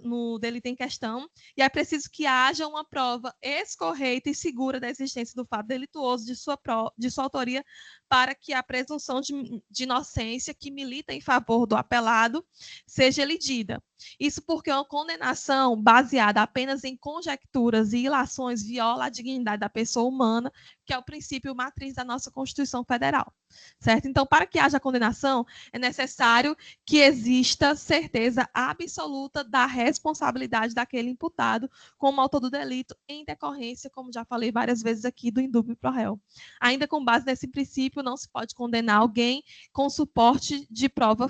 no delito em questão, e é preciso que haja uma prova escorreita e segura da existência do fato delituoso de sua autoria para que a presunção de inocência que milita em favor do apelado seja elidida. Isso porque uma condenação baseada apenas em conjecturas e ilações viola a dignidade da pessoa humana, que é o princípio matriz da nossa Constituição Federal, certo? Então, para que haja condenação, é necessário que exista certeza absoluta da responsabilidade daquele imputado como autor do delito em decorrência, como já falei várias vezes aqui, do indúbio pro réu. Ainda com base nesse princípio, não se pode condenar alguém com suporte de prova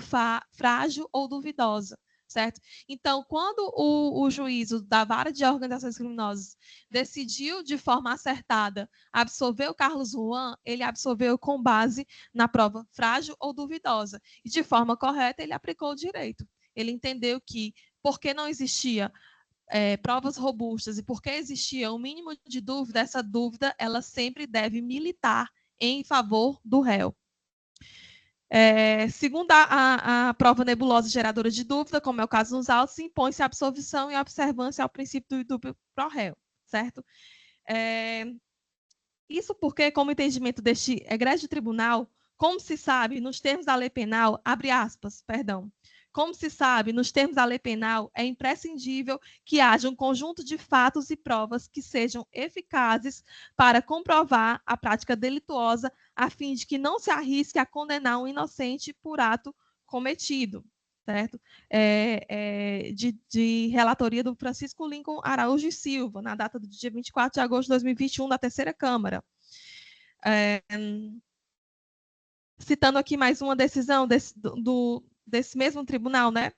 frágil ou duvidosa, certo? Então, quando o juízo da vara de organizações criminosas decidiu de forma acertada absolver o Carlos Juan, ele absolveu com base na prova frágil ou duvidosa. E de forma correta, ele aplicou o direito. Ele entendeu que, porque não existia provas robustas e porque existia um mínimo de dúvida, essa dúvida ela sempre deve militar em favor do réu. Segundo a prova nebulosa geradora de dúvida, como é o caso nos autos, impõe-se a absolvição e a observância ao princípio do indúbio pro réu, certo? Isso porque, como entendimento deste egrégio tribunal, como se sabe, nos termos da lei penal, abre aspas, perdão, como se sabe, nos termos da lei penal, é imprescindível que haja um conjunto de fatos e provas que sejam eficazes para comprovar a prática delituosa, a fim de que não se arrisque a condenar um inocente por ato cometido, certo? De relatoria do Francisco Lincoln Araújo e Silva, na data do dia 24 de agosto de 2021, da Terceira Câmara. Citando aqui mais uma decisão desse mesmo tribunal, né?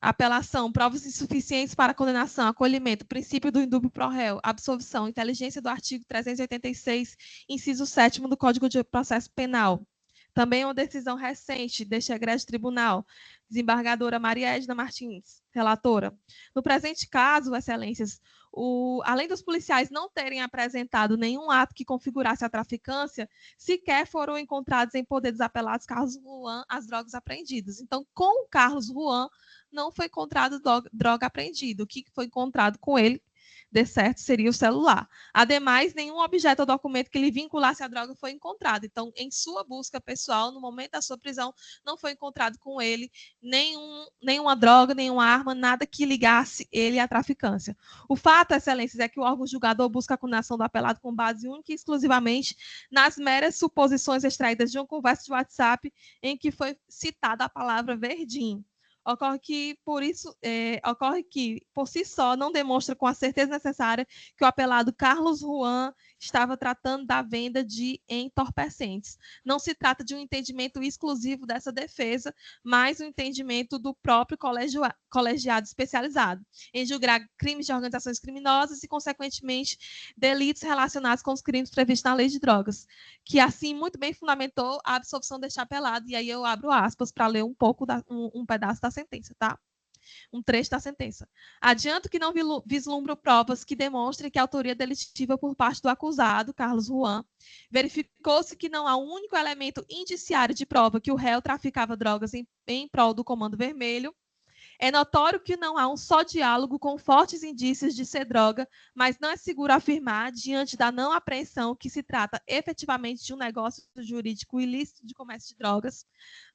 Apelação, provas insuficientes para condenação, acolhimento, princípio do indúbio pro réu, absolvição, inteligência do artigo 386, inciso 7º do Código de Processo Penal. Também uma decisão recente deste egrégio tribunal, desembargadora Maria Edna Martins, relatora. No presente caso, excelências, além dos policiais não terem apresentado nenhum ato que configurasse a traficância, sequer foram encontrados em poder dos apelados Carlos Juan as drogas apreendidas. Então, com o Carlos Juan, não foi encontrado droga apreendida. O que foi encontrado com ele, de certo, seria o celular. Ademais, nenhum objeto ou documento que lhe vinculasse à droga foi encontrado. Então, em sua busca pessoal, no momento da sua prisão, não foi encontrado com ele nenhuma droga, nenhuma arma, nada que ligasse ele à traficância. O fato, excelências, é que o órgão julgador busca a condenação do apelado com base única e exclusivamente nas meras suposições extraídas de uma conversa de WhatsApp em que foi citada a palavra verdinho. Ocorre que, por si só, não demonstra com a certeza necessária que o apelado Carlos Juan estava tratando da venda de entorpecentes. Não se trata de um entendimento exclusivo dessa defesa, mas um entendimento do próprio colegiado especializado em julgar crimes de organizações criminosas e, consequentemente, delitos relacionados com os crimes previstos na lei de drogas, que assim muito bem fundamentou a absolvição deste apelado. E aí eu abro aspas para ler um pouco, um pedaço da sentença, tá? Um trecho da sentença. Adianto que não vislumbro provas que demonstrem que a autoria delitiva por parte do acusado, Carlos Juan, verificou-se que não há um único elemento indiciário de prova que o réu traficava drogas em prol do Comando Vermelho. É notório que não há um só diálogo com fortes indícios de ser droga, mas não é seguro afirmar, diante da não apreensão, que se trata efetivamente de um negócio jurídico ilícito de comércio de drogas.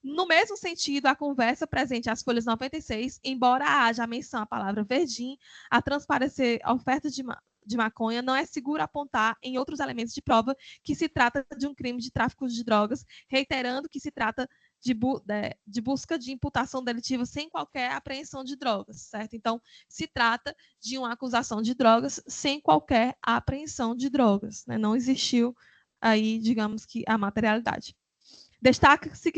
No mesmo sentido, a conversa presente às folhas 96, embora haja a menção à palavra verdim, a transparecer ofertas de maconha, não é seguro apontar em outros elementos de prova que se trata de um crime de tráfico de drogas, reiterando que se trata de busca de imputação delitiva sem qualquer apreensão de drogas, certo? Então, se trata de uma acusação de drogas sem qualquer apreensão de drogas, né? Não existiu aí, digamos que, a materialidade. Destaca-se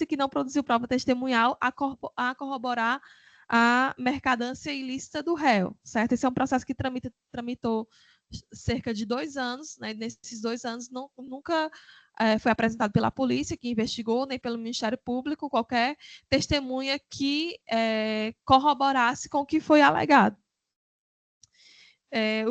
que não produziu prova testemunhal a corroborar a mercadância ilícita do réu, certo? Esse é um processo que tramitou cerca de 2 anos, né? Nesses 2 anos nunca foi apresentado pela polícia que investigou, nem pelo Ministério Público, qualquer testemunha que corroborasse com o que foi alegado.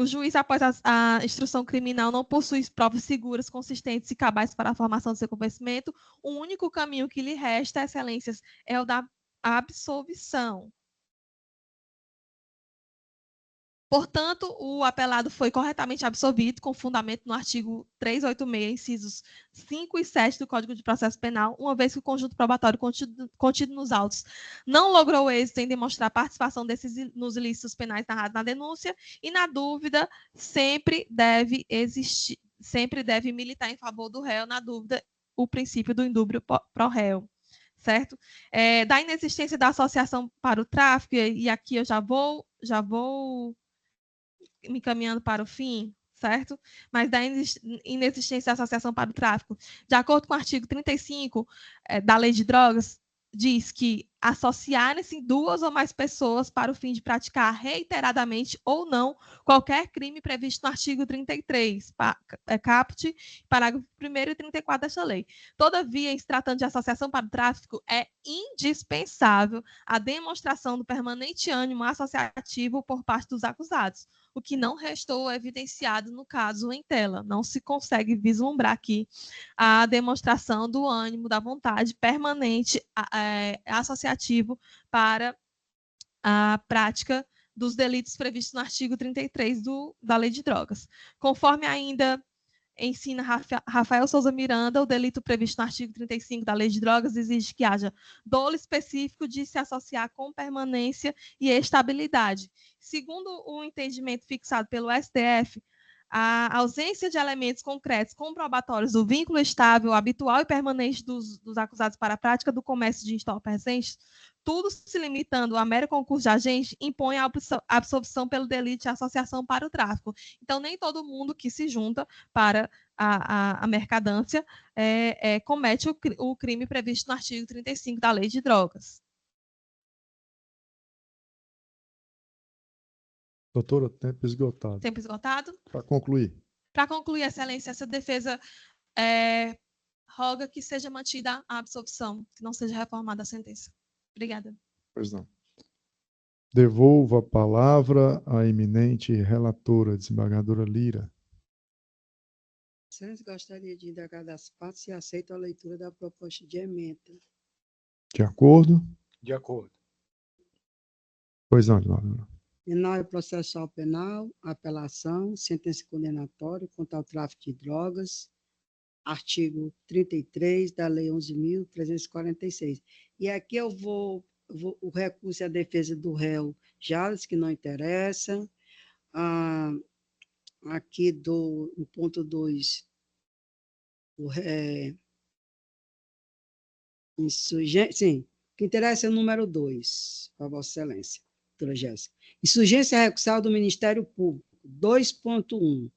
O juiz, após a instrução criminal, não possui provas seguras, consistentes e cabais para a formação do seu convencimento. O único caminho que lhe resta, excelências, é o da absolvição. Portanto, o apelado foi corretamente absolvido, com fundamento no artigo 386, incisos 5 e 7 do Código de Processo Penal, uma vez que o conjunto probatório contido nos autos não logrou êxito em demonstrar a participação nos ilícitos penais narrados na denúncia, e, na dúvida, sempre deve militar em favor do réu, na dúvida, o princípio do indúbio pro réu. Certo? Da inexistência da associação para o tráfico, e aqui eu já vou me encaminhando para o fim, certo? Mas da inexistência da associação para o tráfico, de acordo com o artigo 35 da Lei de Drogas, diz que associarem-se 2 ou mais pessoas para o fim de praticar reiteradamente ou não qualquer crime previsto no artigo 33, caput, parágrafo 1º e 34 desta lei. Todavia, em se tratando de associação para o tráfico, é indispensável a demonstração do permanente ânimo associativo por parte dos acusados, o que não restou evidenciado no caso em tela. Não se consegue vislumbrar aqui a demonstração do ânimo, da vontade permanente associativo para a prática dos delitos previstos no artigo 33 da Lei de Drogas. Conforme ainda ensina Rafael Souza Miranda, o delito previsto no artigo 35 da Lei de Drogas exige que haja dolo específico de se associar com permanência e estabilidade. Segundo o entendimento fixado pelo STF, a ausência de elementos concretos comprobatórios do vínculo estável, habitual e permanente dos acusados para a prática do comércio de entorpecentes, tudo se limitando a mero concurso de agente, impõe a absolvição pelo delito de associação para o tráfico. Então, nem todo mundo que se junta para a mercadância comete o crime previsto no artigo 35 da Lei de Drogas. Doutora, tempo esgotado. Tempo esgotado? Para concluir. Para concluir, excelência, essa defesa roga que seja mantida a absolvição, que não seja reformada a sentença. Obrigada. Pois não. Devolvo a palavra à eminente relatora, desembargadora Lira. Excelência, gostaria de indagar das partes se aceita a leitura da proposta de emenda. De acordo? De acordo. Pois não, desembargadora. Menor e processual penal, apelação, sentença condenatória contra o tráfico de drogas, artigo 33 da Lei 11.346. E aqui eu vou o recurso e a defesa do réu Jales, que não interessa. Aqui no ponto 2, sim, o que interessa é o número 2, para Vossa Excelência, doutora Jéssica. Insurgência recursal do Ministério Público, 2.1.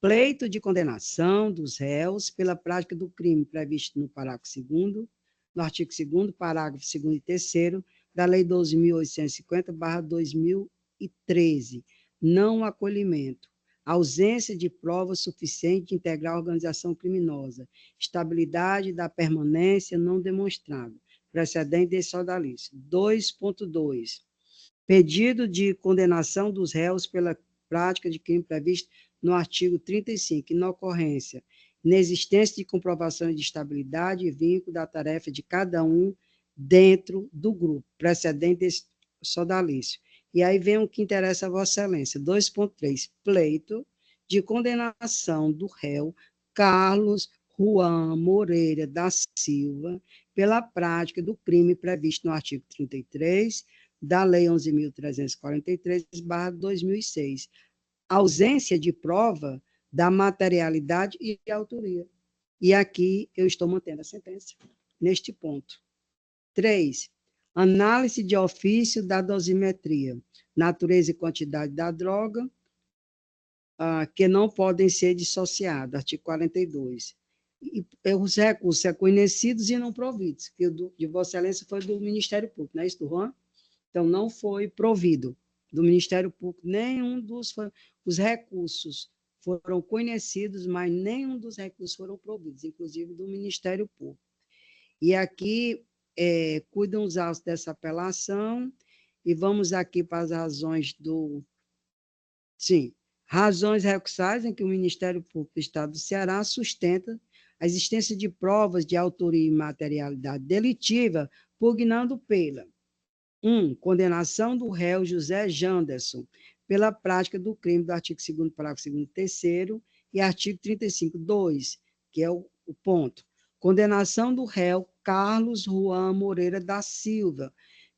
Pleito de condenação dos réus pela prática do crime previsto no parágrafo 2º, no artigo 2º, parágrafo 2º e 3º da Lei 12.850/2013. Não acolhimento. Ausência de prova suficiente de integrar a organização criminosa. Estabilidade da permanência não demonstrada. Precedente desse sodalício. 2.2. Pedido de condenação dos réus pela prática de crime previsto no artigo 35, inocorrência, inexistência de comprovação de estabilidade e vínculo da tarefa de cada um dentro do grupo, precedente desse sodalício. E aí vem o que interessa a Vossa Excelência, 2.3, pleito de condenação do réu Carlos Juan Moreira da Silva pela prática do crime previsto no artigo 33 da Lei 11.343/2006, ausência de prova da materialidade e autoria. E aqui eu estou mantendo a sentença, neste ponto. 3. Análise de ofício da dosimetria, natureza e quantidade da droga, que não podem ser dissociados, artigo 42. E os recursos reconhecidos e não providos, que o de Vossa Excelência foi do Ministério Público, não é isso, do Juan? Então, não foi provido do Ministério Público, os recursos foram conhecidos, mas nenhum dos recursos foram providos, inclusive do Ministério Público. E aqui cuidam os autos dessa apelação, e vamos aqui para as razões razões recursais em que o Ministério Público do Estado do Ceará sustenta a existência de provas de autoria e materialidade delitiva, pugnando pela 1. Condenação do réu José Janderson pela prática do crime do artigo 2º, parágrafo 2º e 3º, e artigo 35, 2, que é o ponto. Condenação do réu Carlos Juan Moreira da Silva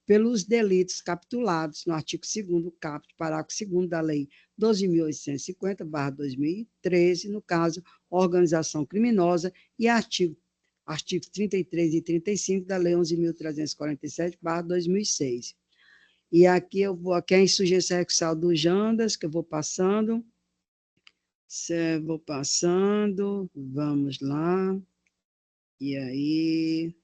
pelos delitos capitulados no artigo 2º, caput, parágrafo 2º da Lei 12.850/2013, no caso, organização criminosa, e artigos 33 e 35 da Lei 11.347/2006. E aqui aqui é a insurgência recursal do Jandas, que eu vou passando. Vamos lá. E aí...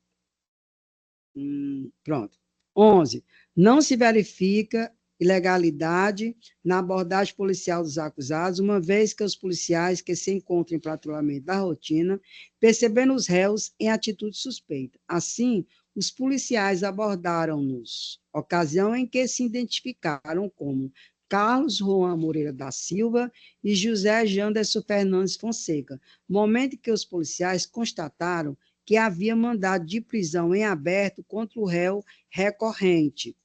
pronto. 11. Não se verifica ilegalidade na abordagem policial dos acusados, uma vez que os policiais que se encontram em patrulhamento da rotina, percebendo os réus em atitude suspeita. Assim, os policiais abordaram-nos, ocasião em que se identificaram como Carlos Juan Moreira da Silva e José Janderson Fernandes Fonseca, momento em que os policiais constataram que havia mandado de prisão em aberto contra o réu recorrente,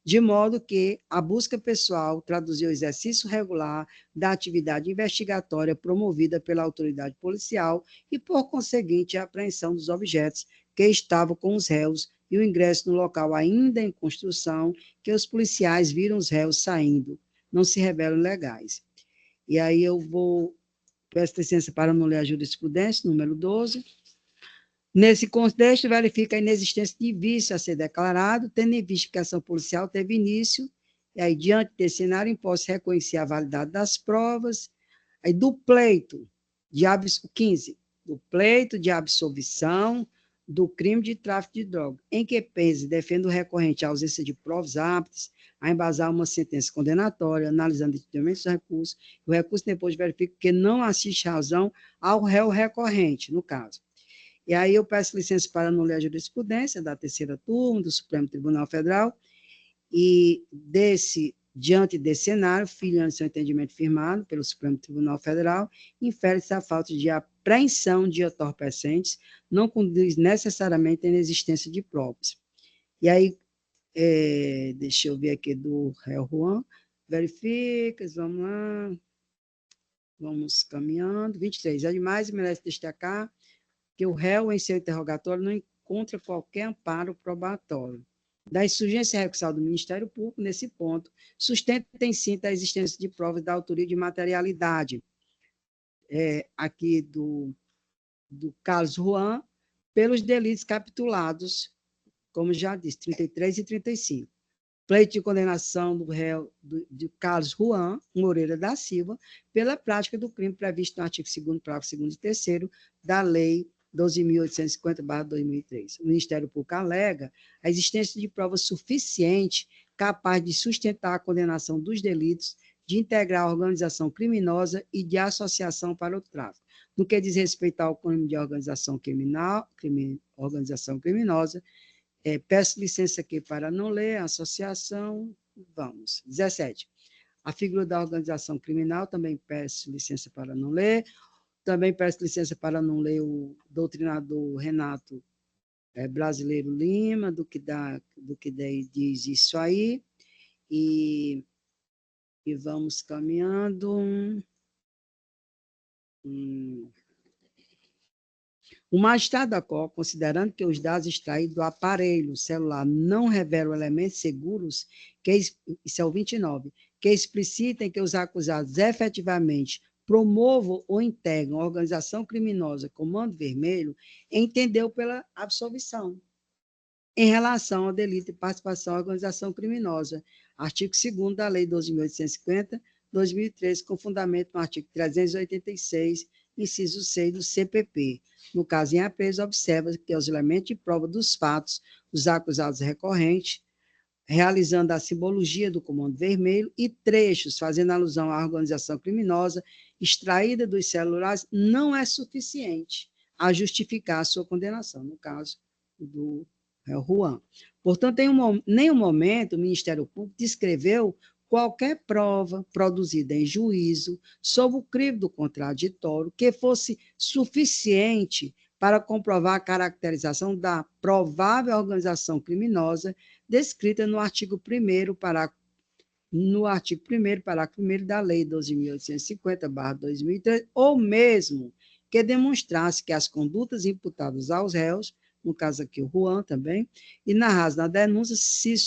de modo que a busca pessoal traduziu o exercício regular da atividade investigatória promovida pela autoridade policial e, por conseguinte, a apreensão dos objetos que estavam com os réus e o ingresso no local ainda em construção, que os policiais viram os réus saindo, não se revelam legais. E aí eu peço licença para não ler a jurisprudência, número 12. Nesse contexto, verifica a inexistência de vício a ser declarado, tendo em vista que a ação policial teve início, e aí, diante desse cenário, posso reconhecer a validade das provas, aí do pleito de 15, do pleito de absolvição do crime de tráfico de droga, em que pese defende o recorrente a ausência de provas aptas a embasar uma sentença condenatória, analisando os recursos, o recurso depois verifica que não assiste razão ao réu recorrente, no caso. E aí eu peço licença para anular a jurisprudência da terceira turma do Supremo Tribunal Federal e diante desse cenário, filiando seu entendimento firmado pelo Supremo Tribunal Federal, infere-se a falta de apreensão de entorpecentes, não conduz necessariamente à inexistência de provas. E aí, deixa eu ver aqui do réu Juan, verifica, vamos lá, vamos caminhando. 23. Ademais, merece destacar que o réu, em seu interrogatório, não encontra qualquer amparo probatório. Da insurgência recursal do Ministério Público, nesse ponto, sustenta em síntese a existência de provas da autoria de materialidade, aqui do Carlos Juan, pelos delitos capitulados, como já disse, 33 e 35. Pleito de condenação do réu de Carlos Juan Moreira da Silva pela prática do crime previsto no artigo 2º, parágrafo 2º e 3º da Lei 12.850/2003. O Ministério Público alega a existência de provas suficientes capazes de sustentar a condenação dos delitos de integrar a organização criminosa e de associação para o tráfico. No que diz respeito ao crime de organização criminosa, peço licença aqui para não ler a associação. Vamos. 17. A figura da organização criminal, também peço licença para não ler. Também peço licença para não ler o doutrinador Renato Brasileiro Lima, do que daí diz isso aí. E vamos caminhando. O magistrado da COR, considerando que os dados extraídos do aparelho celular não revelam elementos seguros, isso é o 29, que explicitem que os acusados efetivamente promovam ou integram a organização criminosa Comando Vermelho, entendeu pela absolvição. Em relação ao delito de participação à organização criminosa, artigo 2º da Lei 12.850/2013, com fundamento no artigo 386, inciso 6 do CPP. No caso em apreço, observa que os elementos de prova dos fatos, os acusados recorrentes, realizando a simbologia do Comando Vermelho e trechos fazendo alusão à organização criminosa extraída dos celulares, não é suficiente a justificar a sua condenação, no caso do réu Juan. Portanto, em nenhum momento o Ministério Público descreveu qualquer prova produzida em juízo sob o crivo do contraditório que fosse suficiente para comprovar a caracterização da provável organização criminosa descrita no artigo 1º, parágrafo 1º da Lei 12.850/2003, ou mesmo que demonstrasse que as condutas imputadas aos réus, no caso aqui o Juan também, e narradas na denúncia, se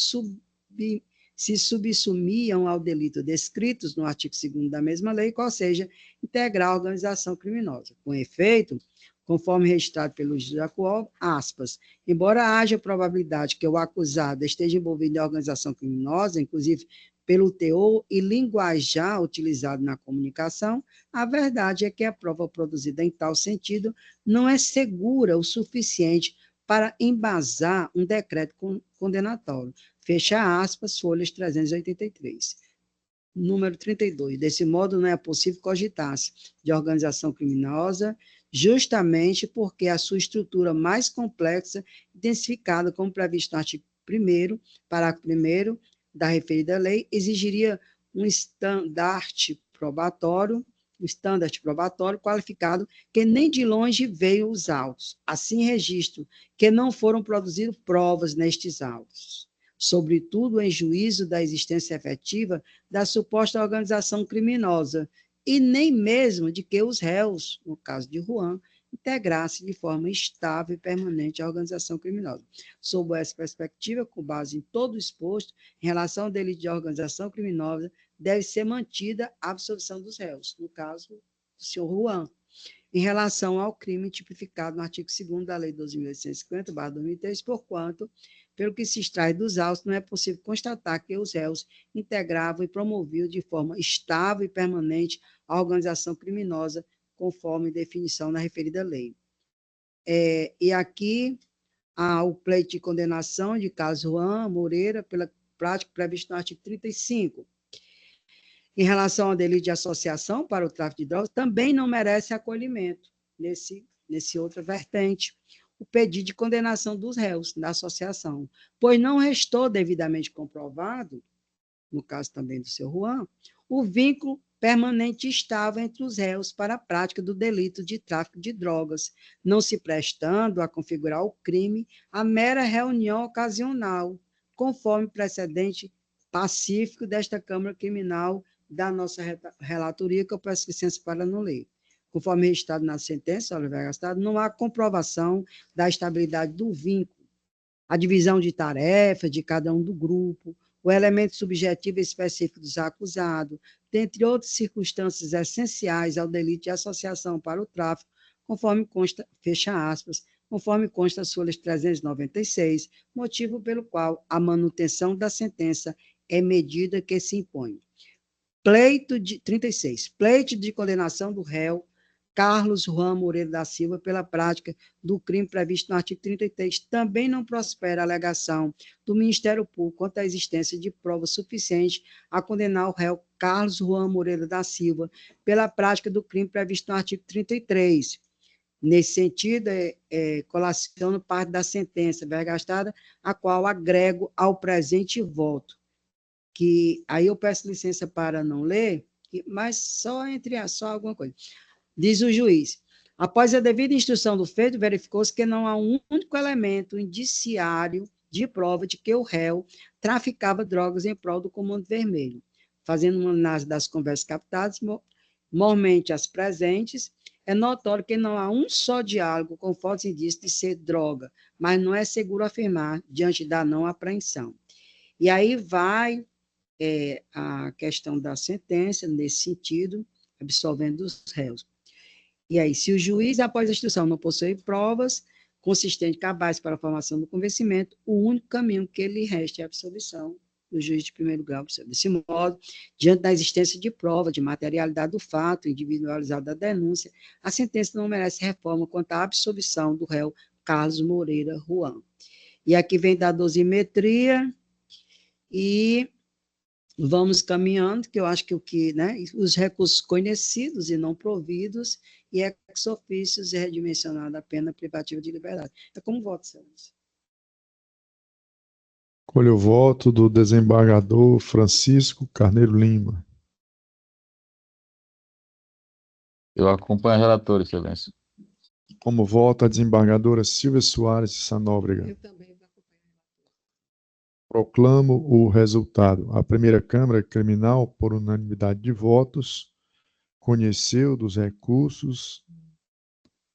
subsumiam ao delito descritos no artigo 2º da mesma lei, qual seja, integrar a organização criminosa. Com efeito, conforme registrado pelo juiz da COR, aspas, embora haja probabilidade que o acusado esteja envolvido em organização criminosa, inclusive pelo teor e linguajar utilizado na comunicação, a verdade é que a prova produzida em tal sentido não é segura o suficiente para embasar um decreto condenatório. Fecha aspas, folhas 383. Número 32. Desse modo, não é possível cogitar-se de organização criminosa, justamente porque a sua estrutura mais complexa, intensificada como previsto no artigo 1º, parágrafo 1º da referida lei, exigiria um standard probatório qualificado que nem de longe veio os autos. Assim, registro que não foram produzidas provas nestes autos, sobretudo em juízo da existência efetiva da suposta organização criminosa, e nem mesmo de que os réus, no caso de Juan, integrassem de forma estável e permanente a organização criminosa. Sob essa perspectiva, com base em todo o exposto, em relação ao delito de organização criminosa, deve ser mantida a absolvição dos réus, no caso do senhor Juan, em relação ao crime tipificado no artigo 2º da Lei 12.850/2003, porquanto, pelo que se extrai dos autos, não é possível constatar que os réus integravam e promoviam de forma estável e permanente a organização criminosa, conforme definição na referida lei. E aqui há o pleito de condenação de Carlos Juan Moreira pela prática prevista no artigo 35. Em relação ao delito de associação para o tráfico de drogas, também não merece acolhimento nesse outra vertente, o pedido de condenação dos réus da associação, pois não restou devidamente comprovado, no caso também do seu Juan, o vínculo permanente estável entre os réus para a prática do delito de tráfico de drogas, não se prestando a configurar o crime a mera reunião ocasional, conforme precedente pacífico desta Câmara Criminal da nossa relatoria, que eu peço licença para não ler. Conforme registrado na sentença, Oliveira Gastado, não há comprovação da estabilidade do vínculo, a divisão de tarefas de cada um do grupo, o elemento subjetivo específico dos acusados, dentre outras circunstâncias essenciais ao delito de associação para o tráfico, conforme consta, fecha aspas, conforme consta as folhas 396, motivo pelo qual a manutenção da sentença é medida que se impõe. Pleito de 36. Pleito de condenação do réu Carlos Juan Moreira da Silva pela prática do crime previsto no artigo 33. Também não prospera a alegação do Ministério Público quanto à existência de prova suficiente a condenar o réu Carlos Juan Moreira da Silva pela prática do crime previsto no artigo 33. Nesse sentido, colaciono parte da sentença vergastada, a qual agrego ao presente voto. Que aí eu peço licença para não ler, mas só alguma coisa. Diz o juiz: após a devida instrução do feito, verificou-se que não há um único elemento indiciário de prova de que o réu traficava drogas em prol do Comando Vermelho. Fazendo uma análise das conversas captadas, mormente as presentes, é notório que não há um só diálogo com fortes indícios de ser droga, mas não é seguro afirmar diante da não apreensão. E aí vai a questão da sentença, nesse sentido, absolvendo os réus. E aí, se o juiz, após a instrução, não possui provas consistentes, cabais para a formação do convencimento, o único caminho que lhe resta é a absolvição do juiz de primeiro grau. Desse modo, diante da existência de prova de materialidade do fato, individualizada da denúncia, a sentença não merece reforma quanto à absolvição do réu Carlos Moreira Juan. E aqui vem da dosimetria e vamos caminhando, que eu acho que os recursos conhecidos e não providos e ex officios e redimensionada a pena privativa de liberdade. É como voto, excelência. Colho o voto do desembargador Francisco Carneiro Lima. Eu acompanho a relatora, excelência. Como voto a desembargadora Silvia Soares de Sanóbrega. Eu também vou acompanhar. Proclamo o resultado. A primeira Câmara Criminal, por unanimidade de votos, conheceu dos recursos,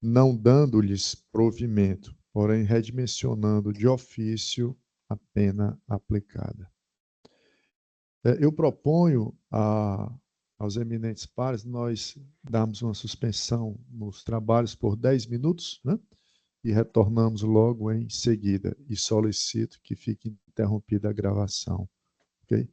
não dando-lhes provimento, porém redimensionando de ofício a pena aplicada. Eu proponho aos eminentes pares nós darmos uma suspensão nos trabalhos por 10 minutos, né? E retornamos logo em seguida. E solicito que fique interrompida a gravação. Ok?